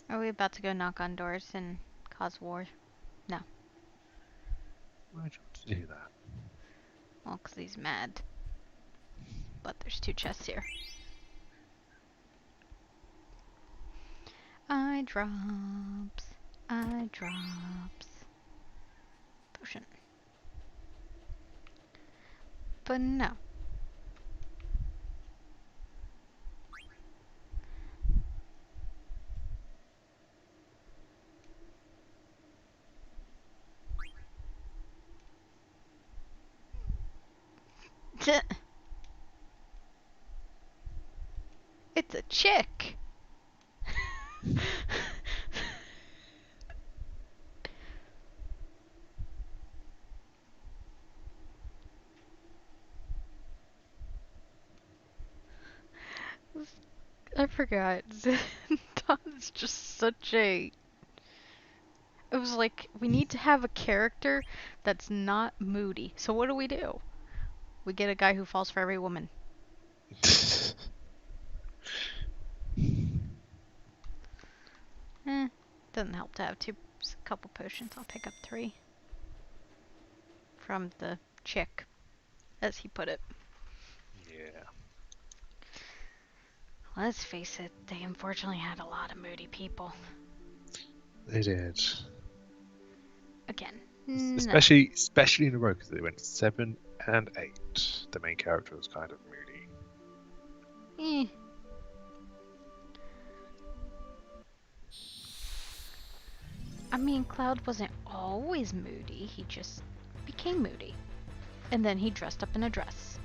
Are we about to go knock on doors and cause war? Why would you want to do that? Well, 'cause he's mad. But there's 2 chests here. Eye drops. Potion. But no. It's a chick. I forgot. Zenton's just such a... It was like, we need to have a character that's not moody. So what do? We get a guy who falls for every woman. Doesn't help to have a couple potions. I'll pick up 3. From the chick, as he put it. Yeah. Let's face it, they unfortunately had a lot of moody people. They did. Again, Especially in a row, because they went 7 and 8. The main character was kind of moody. I mean, Cloud wasn't always moody, he just became moody. And then he dressed up in a dress.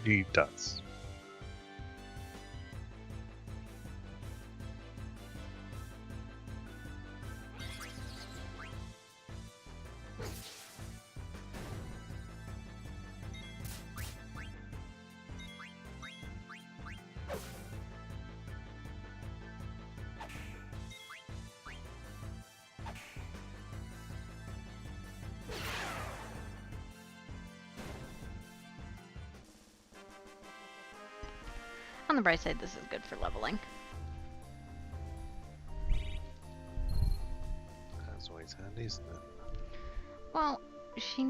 He does. On the bright side, this is good for leveling. That's always handy, isn't it? Well, she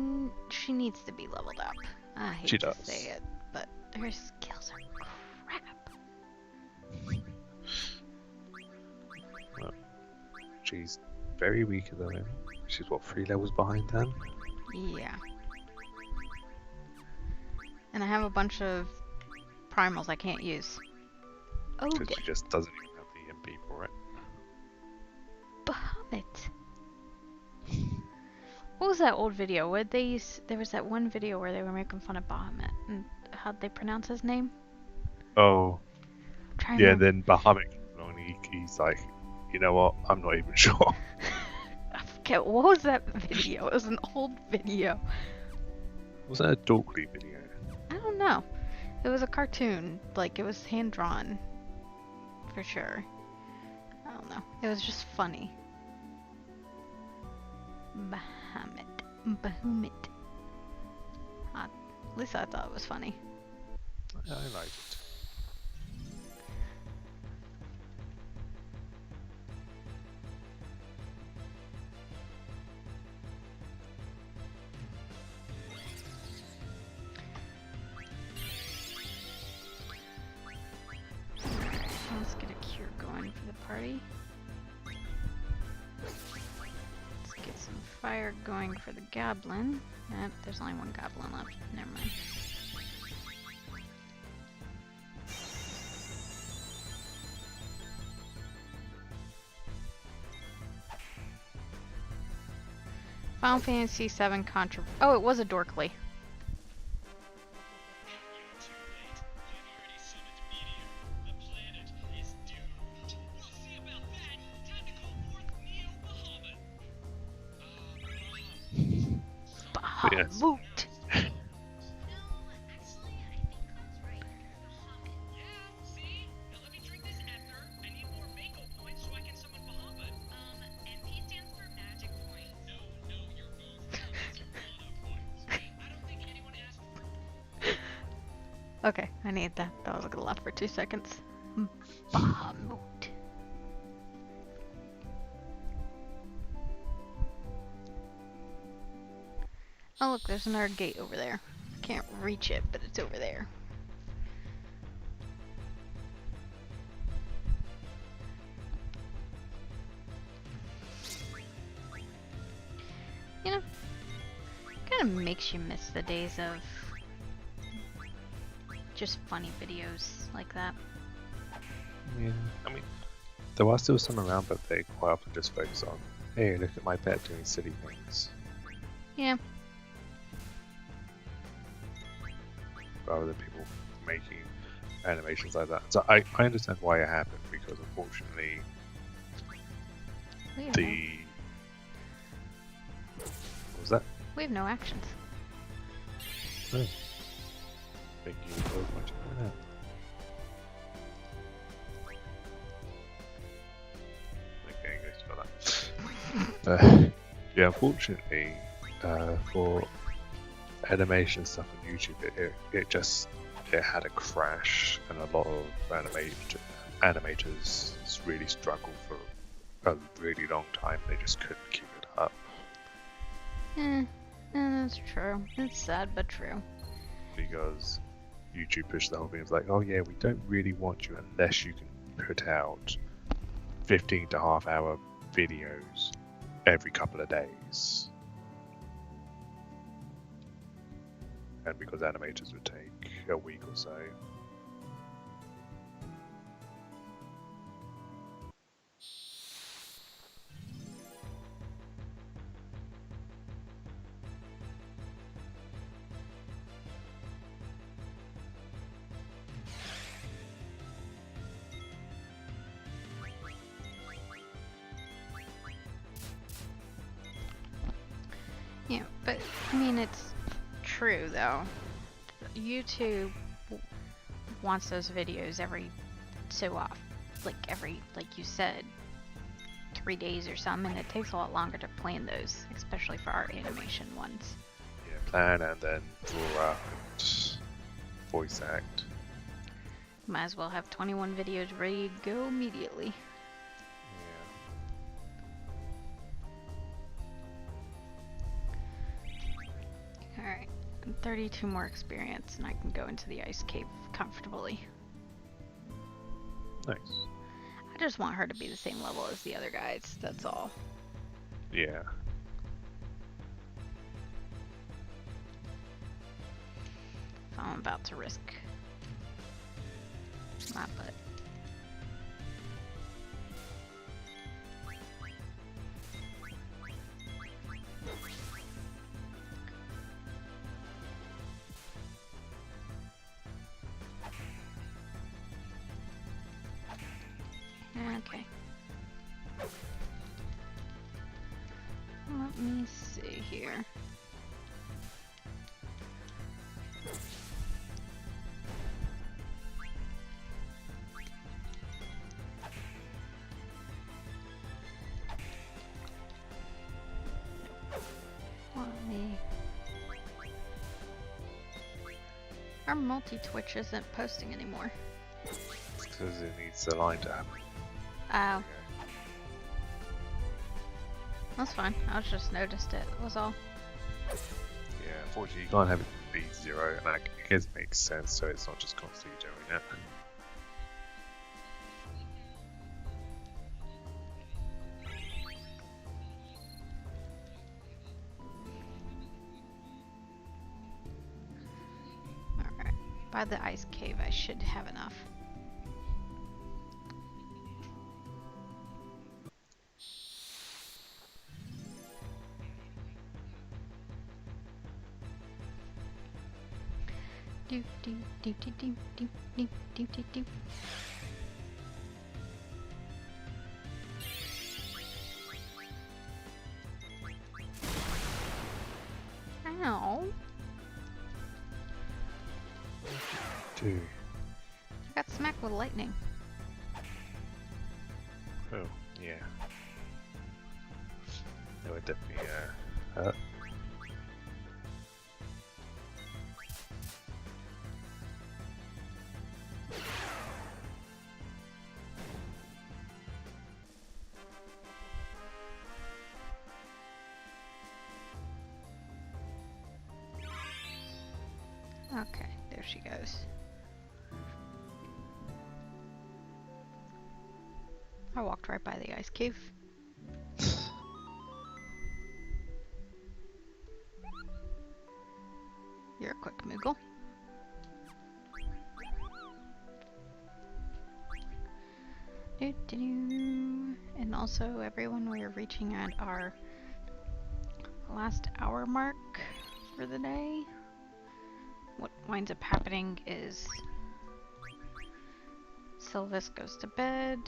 needs to be leveled up. I hate to say it, but her skills are crap. Well, she's very weak at the moment. She's what, 3 levels behind Dan? Yeah. And I have a bunch of primals I can't use. Oh, Because she just doesn't even have the MP for it. Bahamut. What was that old video? Where they use, there was that one video where they were making fun of Bahamut, and how'd they pronounce his name? Oh. Yeah, then Bahamut came along and he's like, you know what? I'm not even sure. I forget, what was that video? It was an old video. Was that a Dorkly video? I don't know. It was a cartoon. Like, it was hand-drawn. For sure. I don't know. It was just funny. Bahamut. At least I thought it was funny. I liked it. Let's get a cure going for the party. Let's get some fire going for the goblin. Nope, there's only one goblin left. Never mind. Final Fantasy VII Contra... Oh, it was a Dorkly. Yes. Bahamut. Okay, I need that. That was a good laugh for 2 seconds. Bahamut. Oh look, there's another gate over there. Can't reach it, but it's over there. kind of makes you miss the days of just funny videos like that. Yeah, I mean, there are still some around, but they quite often just focus on, hey, look at my pet doing silly things, Yeah. rather than people making animations like that. So I understand why it happened, because unfortunately We have, the... What was that? we have no actions. Oh. Thank you so much for that. Okay, English for that. Yeah, unfortunately, for animation stuff on YouTube, it had a crash, and a lot of animators really struggled for a really long time. They just couldn't keep it up. That's true. It's sad but true. Because YouTube pushed the whole thing. It's like, oh yeah, we don't really want you unless you can put out 15 to half hour videos every couple of days. And because animators would take a week or so. Yeah, but I mean, it's true though. YouTube wants those videos every so often, like you said, 3 days or something, and it takes a lot longer to plan those, especially for our animation ones. Yeah, plan and then draw out, voice act. Might as well have 21 videos ready to go immediately. Alright, 32 more experience and I can go into the ice cave comfortably. Nice. I just want her to be the same level as the other guys, that's all. Yeah. If I'm about to risk my butt. Okay. Let me see here. Let me... Our multi-twitch isn't posting anymore. Because it needs the line to happen. Oh. That's fine. I just noticed it, was all. Yeah, unfortunately you can't have it be 0, and I guess it makes sense, so it's not just constantly doing it. Alright. By the ice cave I should have enough. Do do do do do do do do do do. Ow. 2. I got smacked with lightning. Oh, yeah. That would definitely hurt. Okay, there she goes. I walked right by the ice cave. You're a quick Moogle. And also, everyone, we're reaching at our last hour mark for the day. What winds up happening is Sylvis goes to bed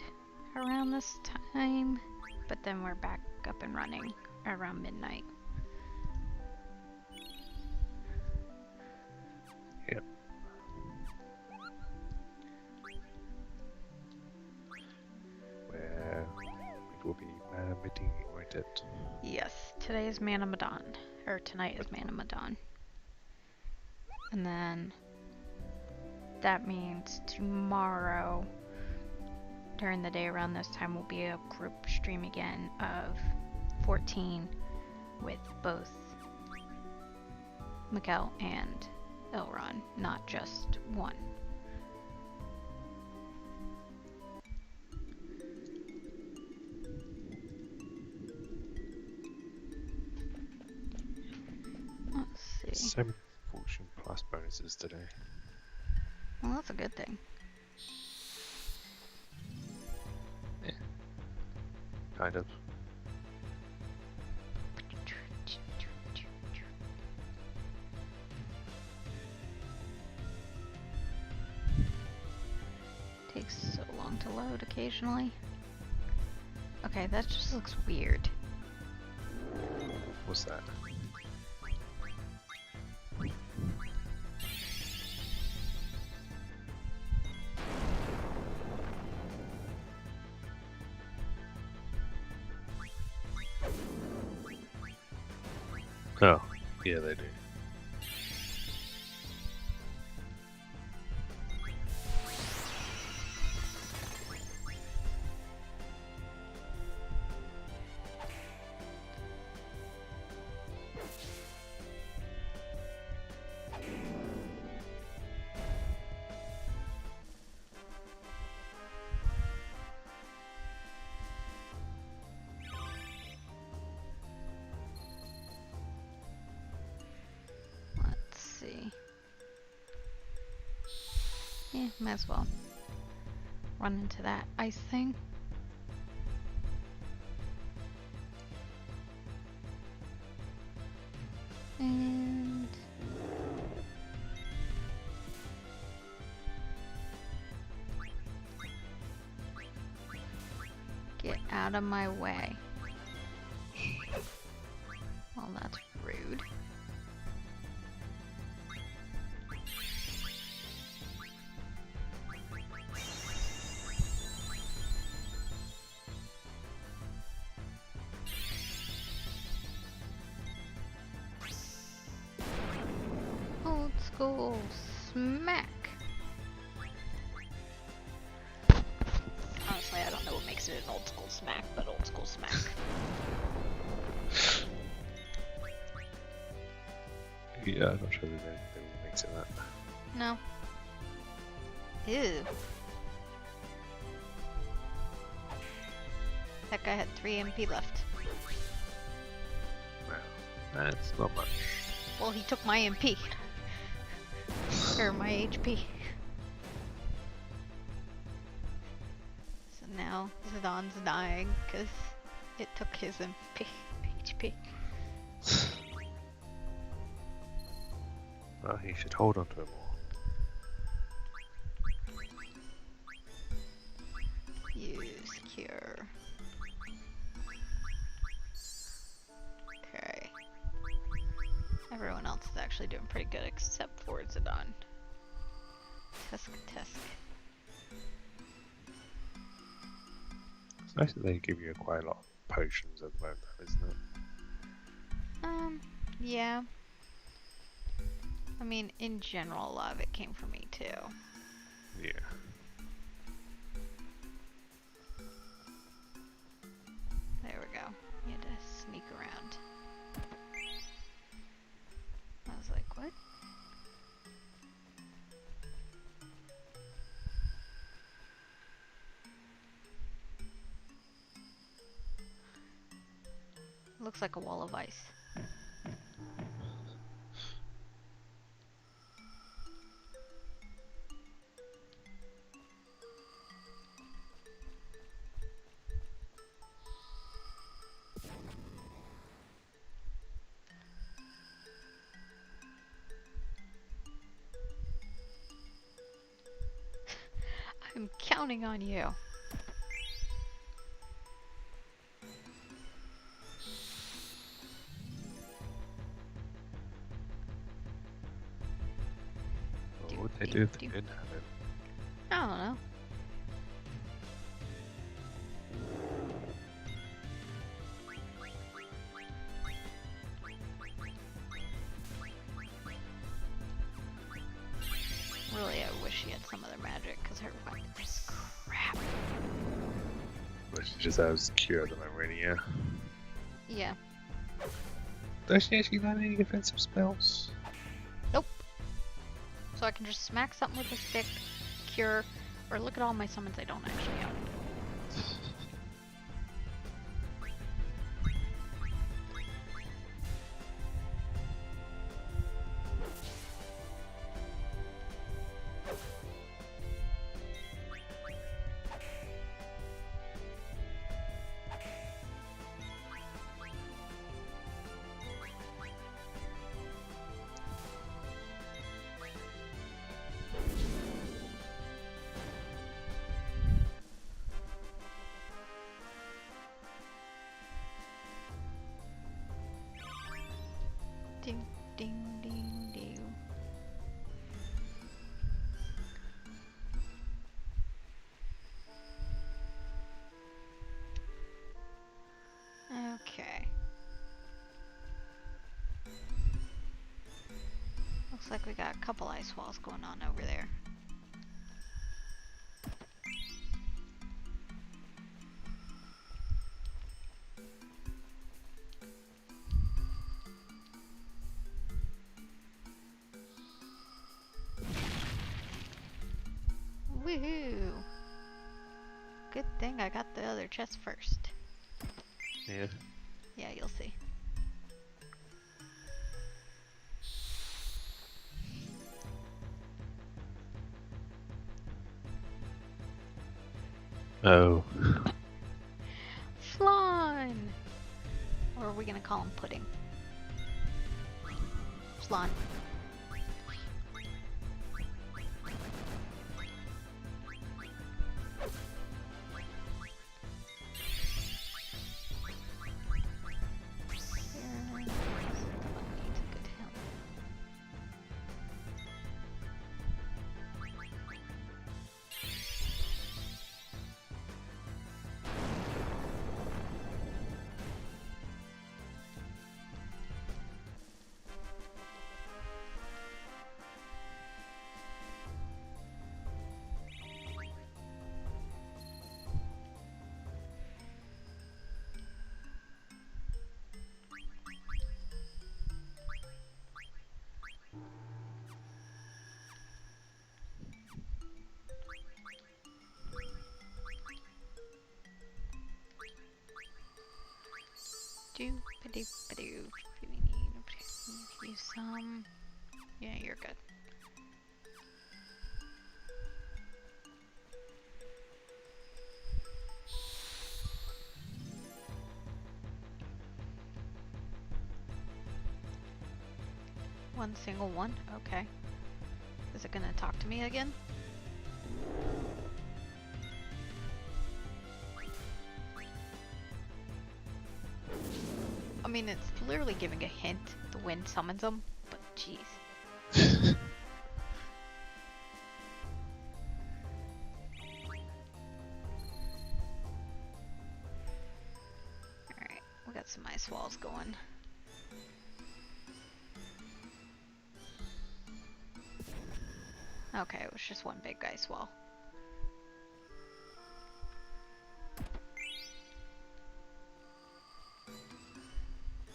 around this time, but then we're back up and running around midnight. Yep. Where it will be meeting, won't it? Yes, today is Manamadan, or tonight is Manamadan. And then that means tomorrow during the day around this time will be a group stream again of 14 with both Miguel and Elron, not just one. Let's see. 7 fortune plus bonuses today. Well, that's a good thing. Kind of. Takes so long to load occasionally. Okay, that just looks weird. What's that? Oh, yeah, they do. Let's see. Yeah, might as well run into that ice thing. And get out of my way. Well, that's rude. Old school smack. Honestly, I don't know what makes it an old school smack, but old school smack. Yeah, I'm not sure there's anything that makes it that. No. Ew. That guy had 3 MP left. Well, that's not much. Well, he took my MP. Or my HP. So now Zidon's dying because it took his MP. HP. Well, he should hold on to it more. Use cure. Okay. Everyone else is actually doing pretty good except for Zidon. Tusk. It's nice that they give you quite a lot of potions at the moment, isn't it? Yeah. I mean, in general, a lot of it came from me too. Yeah. There we go. You had to sneak around. I was like, what? Looks like a wall of ice. I'm counting on you. What would they do if they didn't have it? I don't know. Really, I wish she had some other magic, because her weapon is crap. But she just has cure at the moment, really, yeah. Yeah. Does she actually learn any defensive spells? So I can just smack something with a stick, cure, or look at all my summons I don't actually have. Ding, ding, ding, ding. Okay. Looks like we got a couple ice walls going on over there. Woohoo! Good thing I got the other chest first. Yeah. Yeah, you'll see. Oh. Flan! Or are we gonna call him Pudding? Flan. Use some. Yeah, you're good. One single one? Okay. Is it gonna talk to me again? I mean, it's clearly giving a hint. The wind summons them, but jeez. Alright, we got some ice walls going. Okay, it was just one big ice wall.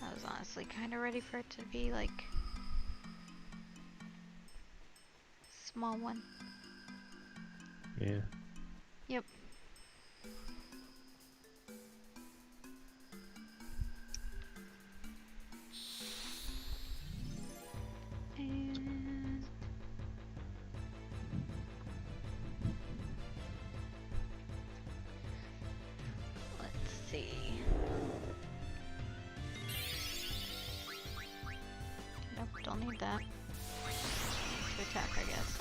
I was honestly kind of ready for it to be like small one. Yeah. Yep. And let's see. Nope, don't need that. To attack, I guess.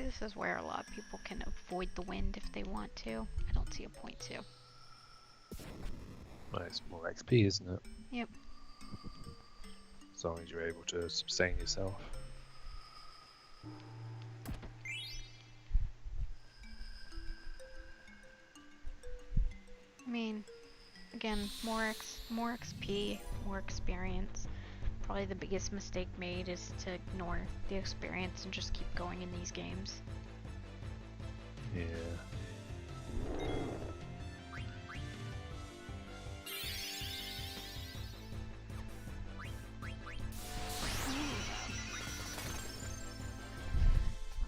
See, this is where a lot of people can avoid the wind if they want to. I don't see a point to. Well, it's more XP, isn't it? Yep. As long as you're able to sustain yourself. I mean, again, more XP, more experience. Probably the biggest mistake made is to ignore the experience and just keep going in these games. Yeah.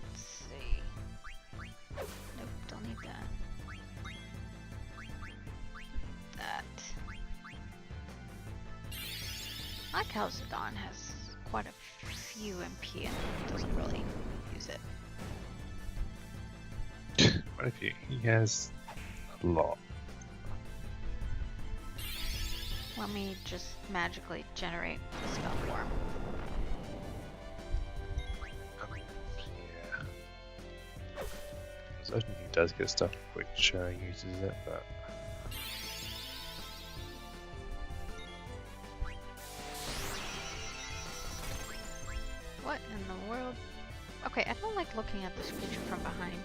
Let's see. Nope, don't need that. That. I like how Zidane has quite a few MP and doesn't really use it. What if he has a lot? Let me just magically generate the spell form. Yeah. Certain he does get stuff which uses it, but What in the world? Okay, I don't like looking at this creature from behind.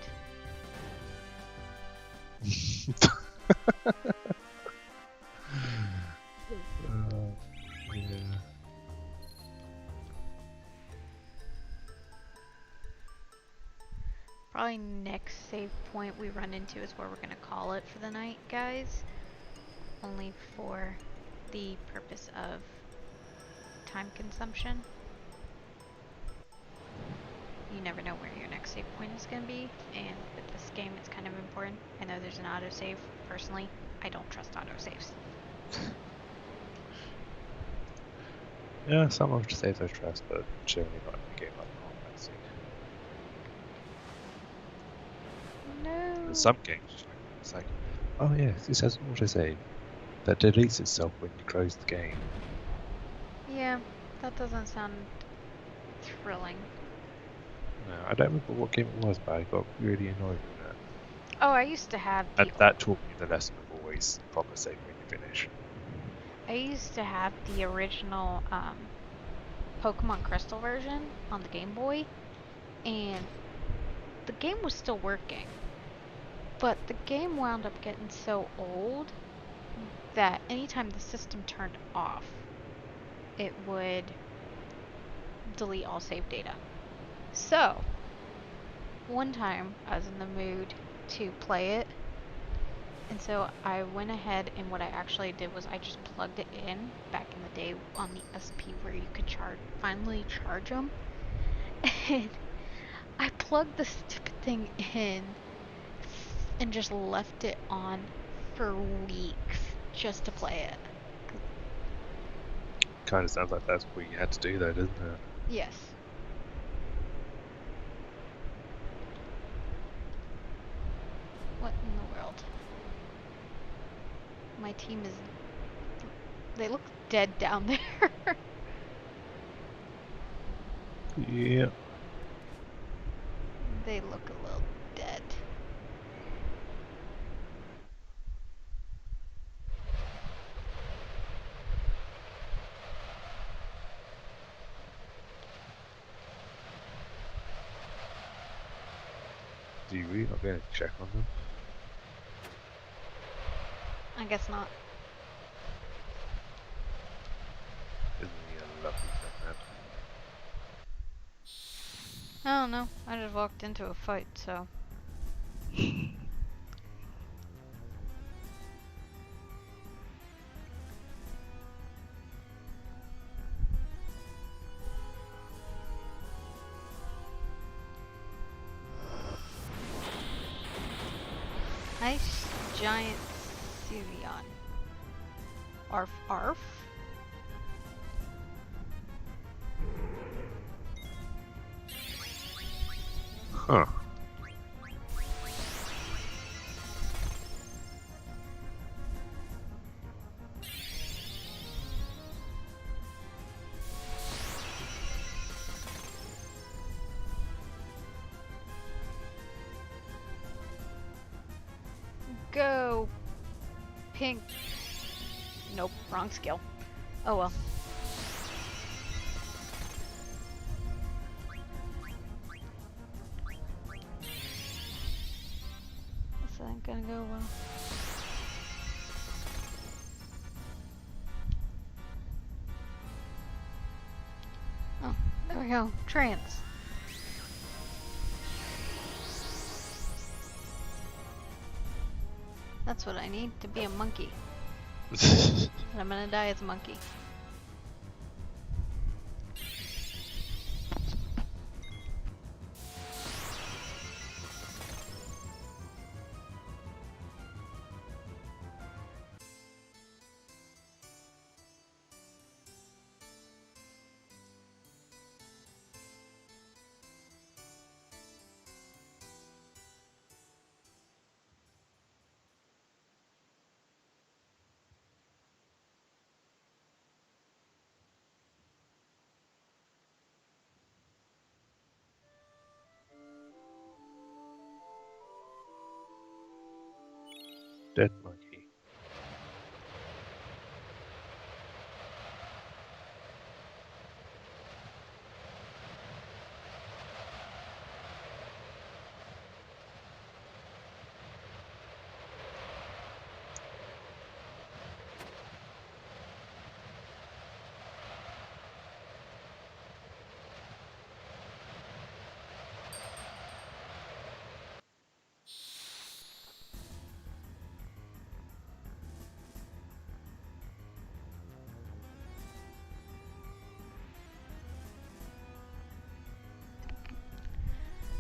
yeah. Probably next save point we run into is where we're gonna call it for the night, guys. Only for the purpose of time consumption. You never know where your next save point is gonna be, and with this game it's kind of important. I know there's an autosave. Personally, I don't trust autosaves. Yeah, some of the saves I trust, but generally not in the game like that. No. In some games, it's like, oh yeah, this has an autosave that deletes itself when you close the game. Yeah, that doesn't sound thrilling. No, I don't remember what game it was, but I got really annoyed with it. Oh, I used to have the And that taught me the lesson of always proper save when you finish. I used to have the original Pokemon Crystal version on the Game Boy, and the game was still working, but the game wound up getting so old that anytime the system turned off, it would delete all save data. So, one time I was in the mood to play it, and so I went ahead and what I actually did was I just plugged it in back in the day on the SP where you could finally charge them. And I plugged the stupid thing in and just left it on for weeks just to play it. Kind of sounds like that's what you had to do though, doesn't it? Yes. What in the world? My team is... They look dead down there. Yeah. They look a little dead. Do you really not going to check on them? I guess not. Isn't he a lovely young man? I don't know. I just walked into a fight, so... Nice giant Sirion. Arf arf. Huh. Go! Pink. Nope, wrong skill. Oh well. This ain't gonna go well. Oh, there we go. Trance. That's what I need to be a monkey. And I'm gonna die as a monkey. Dead monkey.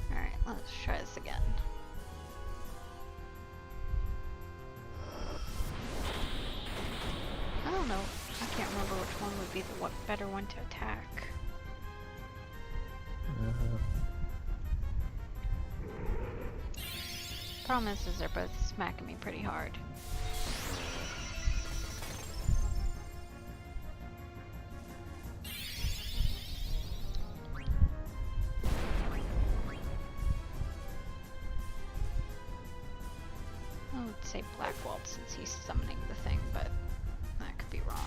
Alright, let's try this again. I don't know. I can't remember which one would be the better one to attack. Problem is they're both smacking me pretty hard. I would say Blackwald since he's summoning the thing, but that could be wrong.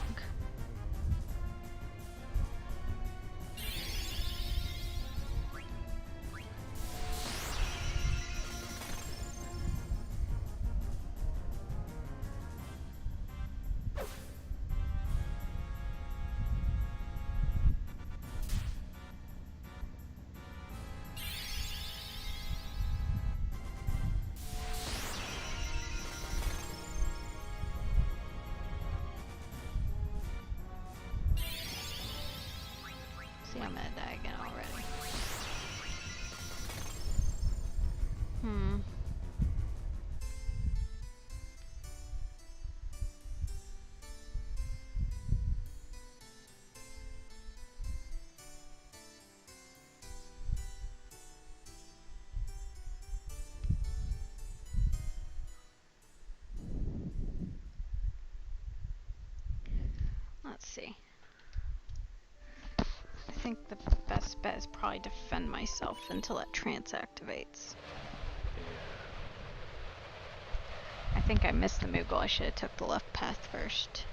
See, I'm gonna die again already. Let's see. I think the best bet is probably defend myself until that trance activates. I think I missed the Moogle. I should have took the left path first.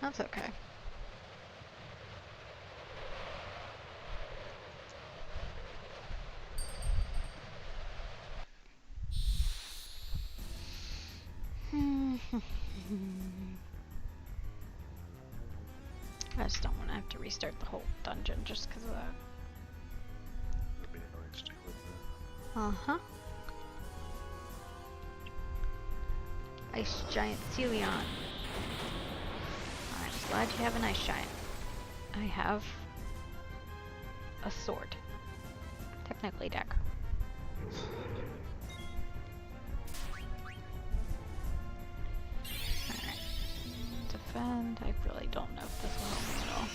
That's okay. I just don't want to have to restart the whole dungeon just because of that. Would be annoying to do with Uh-huh. Ice Giant Celion. I'm glad you have an Ice Giant. I have a sword. Technically dagger. Alright. Defend. I really don't know if this will help me at all.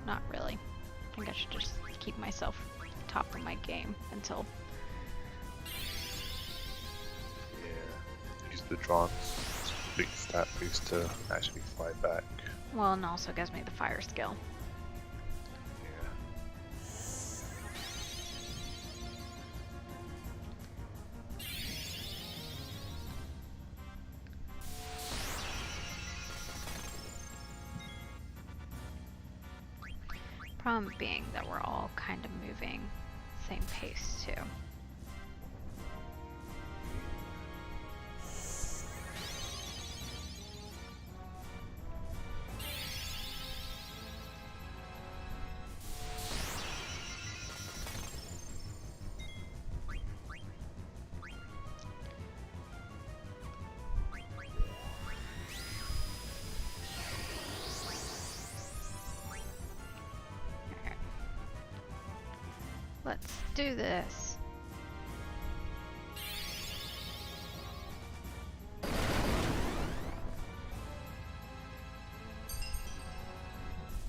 Not really. I think I should just keep myself top of my game until... Yeah. Use the trance, big stat boost to actually fight back. Well, and also gives me the fire skill. Yeah. Problem being that we're all kind of moving same pace too. Let's do this.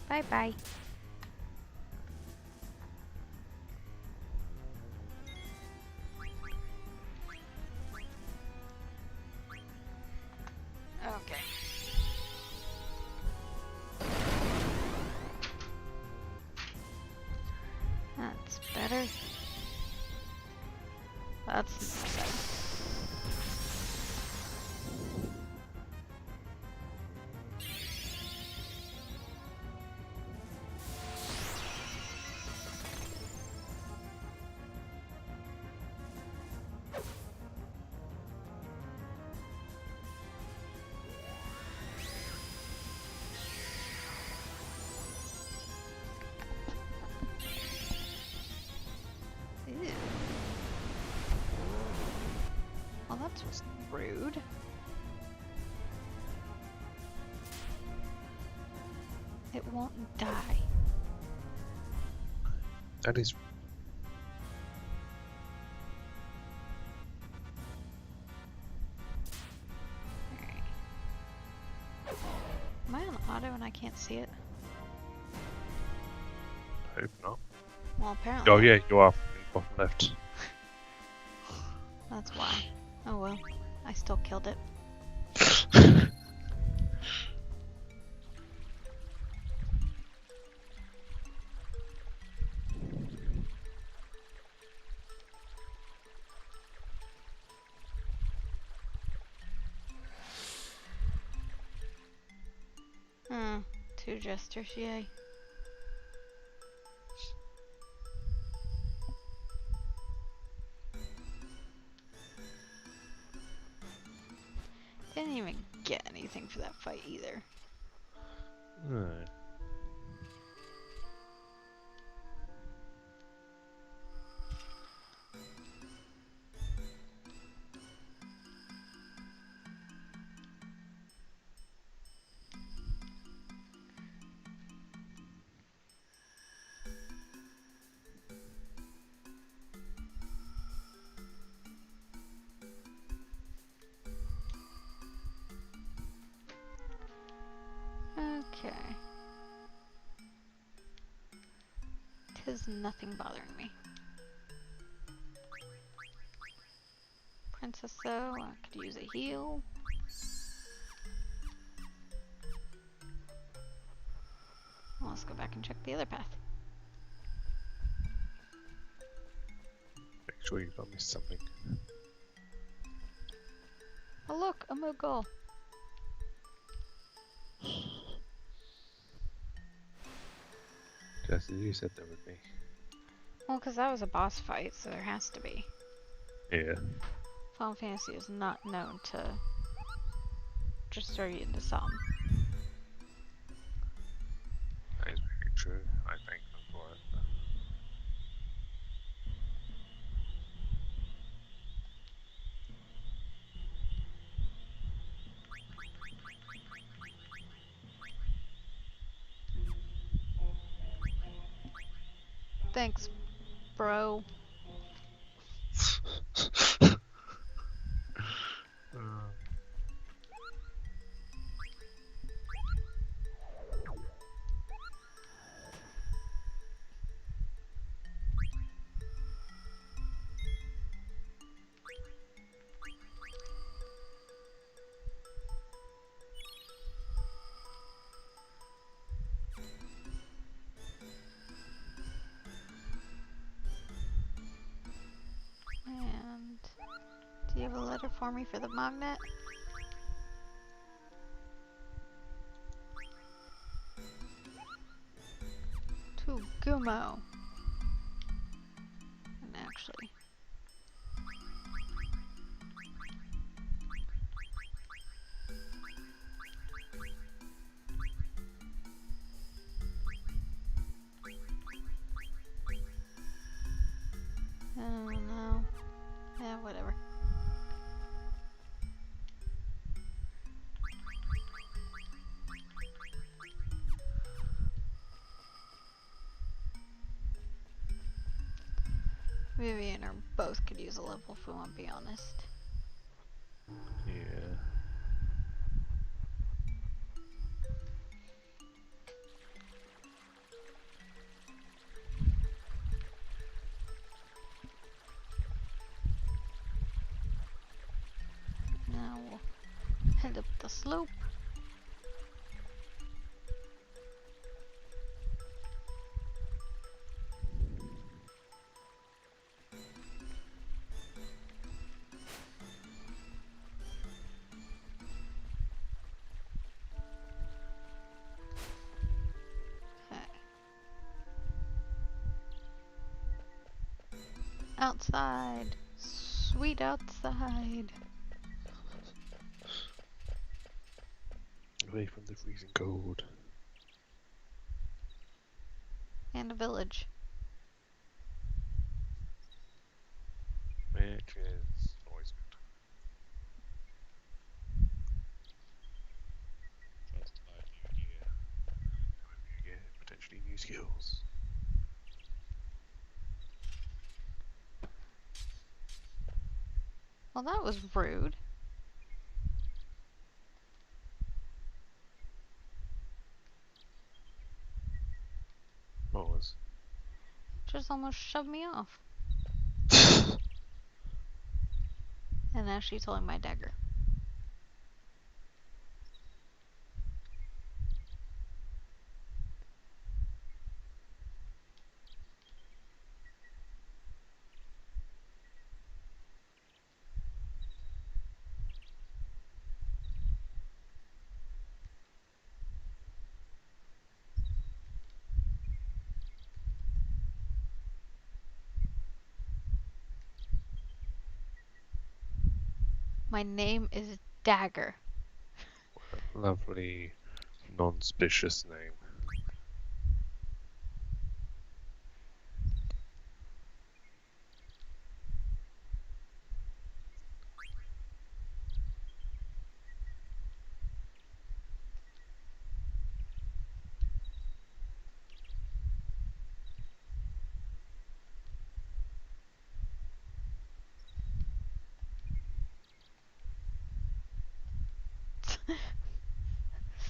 Bye-bye. Okay. That's better. That's not better. Ew. Well, that's rude. It won't die. That is. Alright. Am I on auto and I can't see it? I hope not. Well, apparently. Oh yeah, you are in bottom left. That's why. Oh well. I still killed it. Two jesters, yay. Didn't even get anything for that fight either. No. Okay. Tis nothing bothering me. Princess though, I could use a heal. Well, let's go back and check the other path. Make sure you don't miss something. Oh look, a Moogle. Just as you said there would be. Well, because that was a boss fight, so there has to be. Yeah. Final Fantasy is not known to just throw you into some. That is very true. I thank them for it. Thanks, bro. And do you have a letter for me for the magnet? To Ooh, Gumo. And actually, I don't know. Yeah, whatever. Vivi and her both could use a level if we want to be honest. Yeah. Now we'll head up the slope. Okay. Outside. Sweet outside. Away from the freezing cold. And a village. Which is always good. First time, new year. New year, potentially new skills. Well, that was rude. What was? Just almost shoved me off. And now she's holding my dagger. My name is Dagger. Lovely, non-spicious name.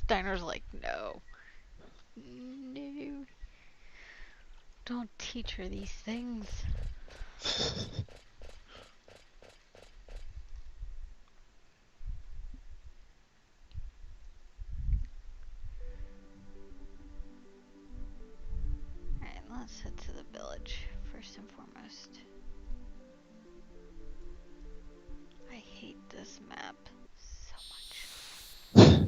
Steiner's like, no. No. Don't teach her these things. Alright, let's head to the village, first and foremost. I hate this map so much.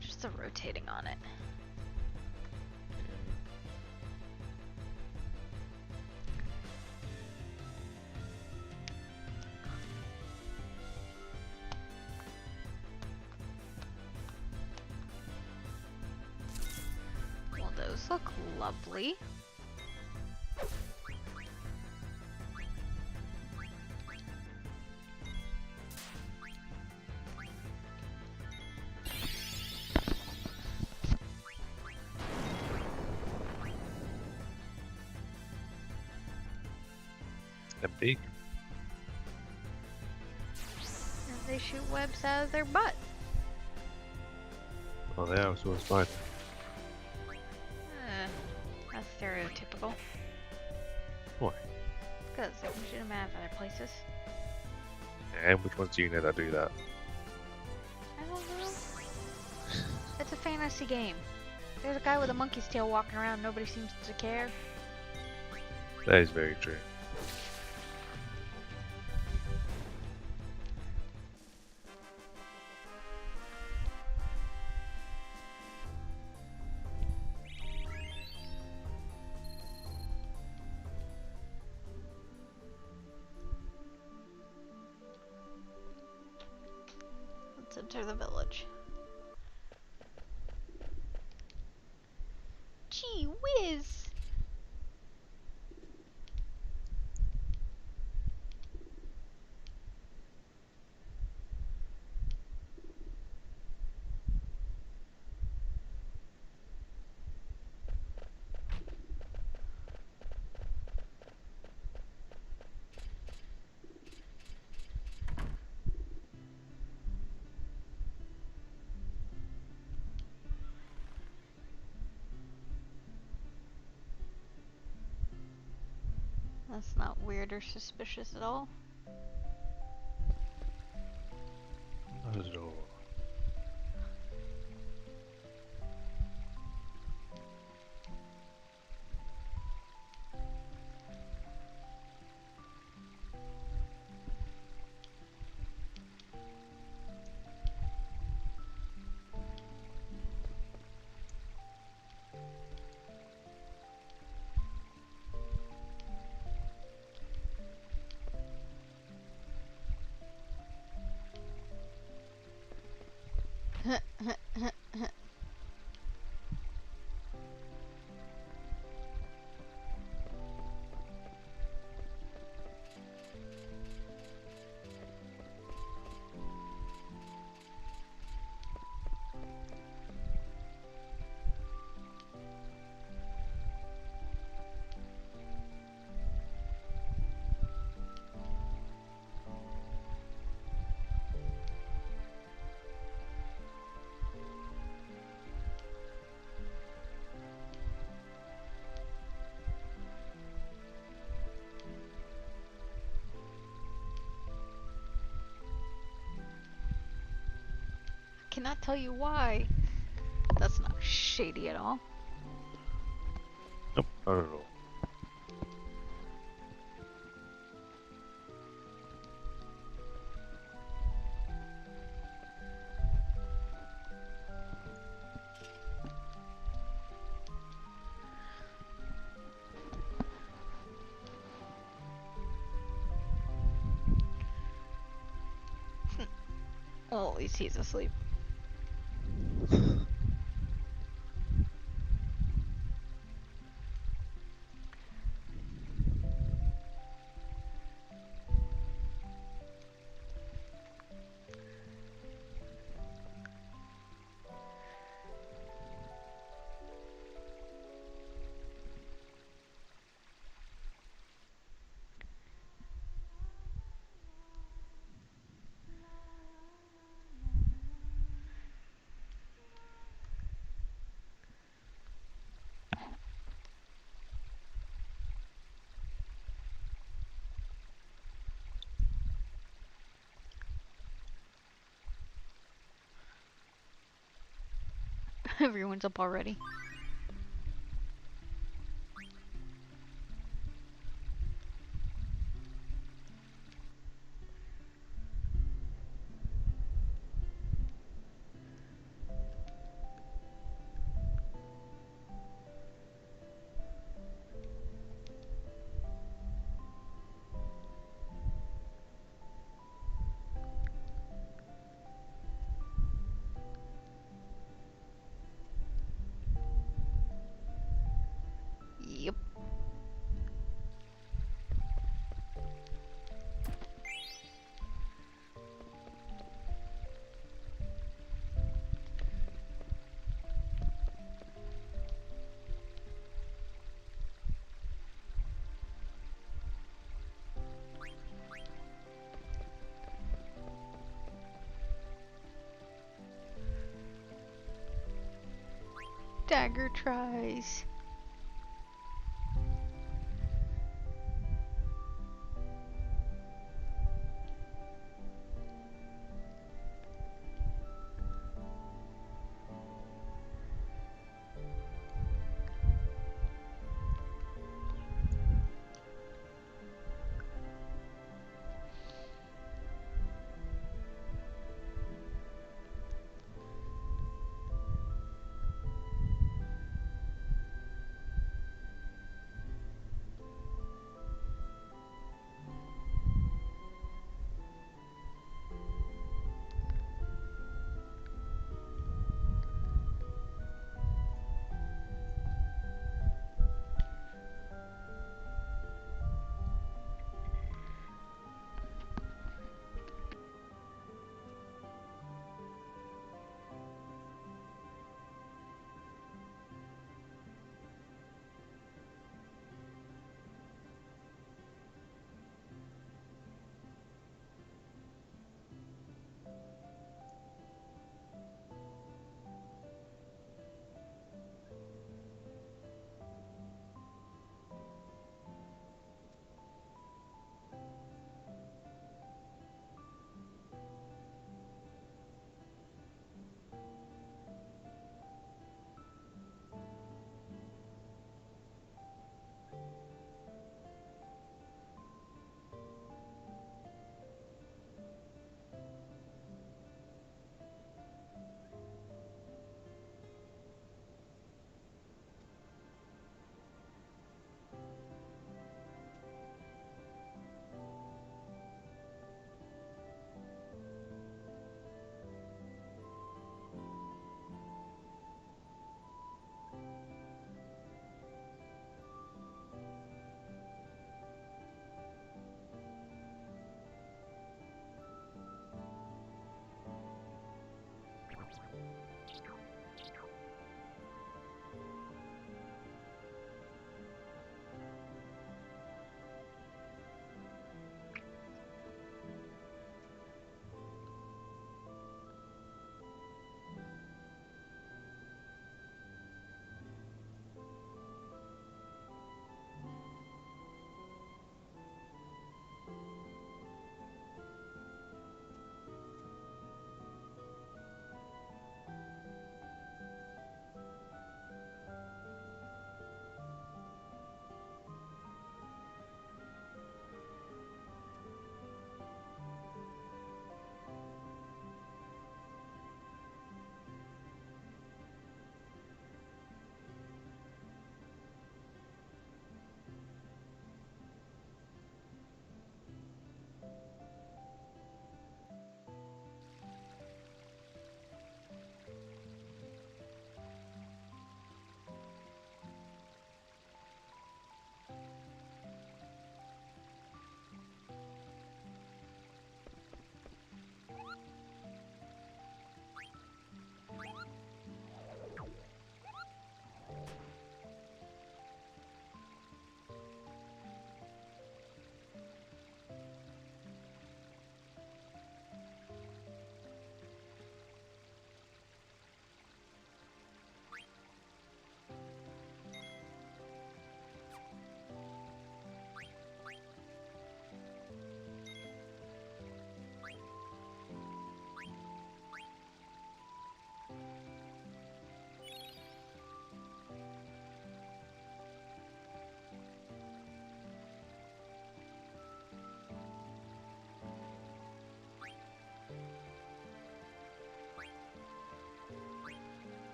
Just the rotating on it. Well, those look lovely. And big. And they shoot webs out of their butt. Oh, they are always fine. That's stereotypical. Why? Because they can shoot them out of other places. And which ones do you know that do that? I don't know. It's a fantasy game. There's a guy with a monkey's tail walking around. Nobody seems to care. That is very true. Let's enter the village. Gee whiz! That's not weird or suspicious at all. Not at all. Cannot tell you why. That's not shady at all. Nope, not at all. Well, at least he's asleep. Everyone's up already. Yep. Dagger tries.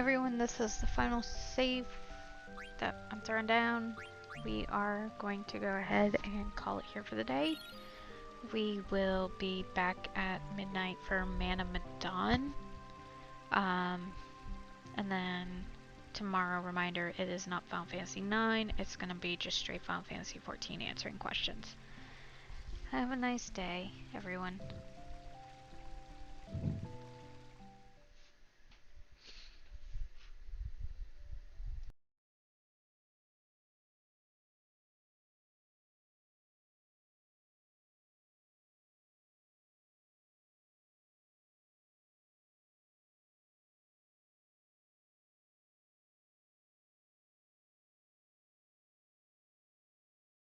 everyone, this is the final save that I'm throwing down. We are going to go ahead and call it here for the day. We will be back at midnight for Man of Medan. And then tomorrow, reminder, it is not Final Fantasy 9. It's going to be just straight Final Fantasy 14 answering questions. Have a nice day, everyone.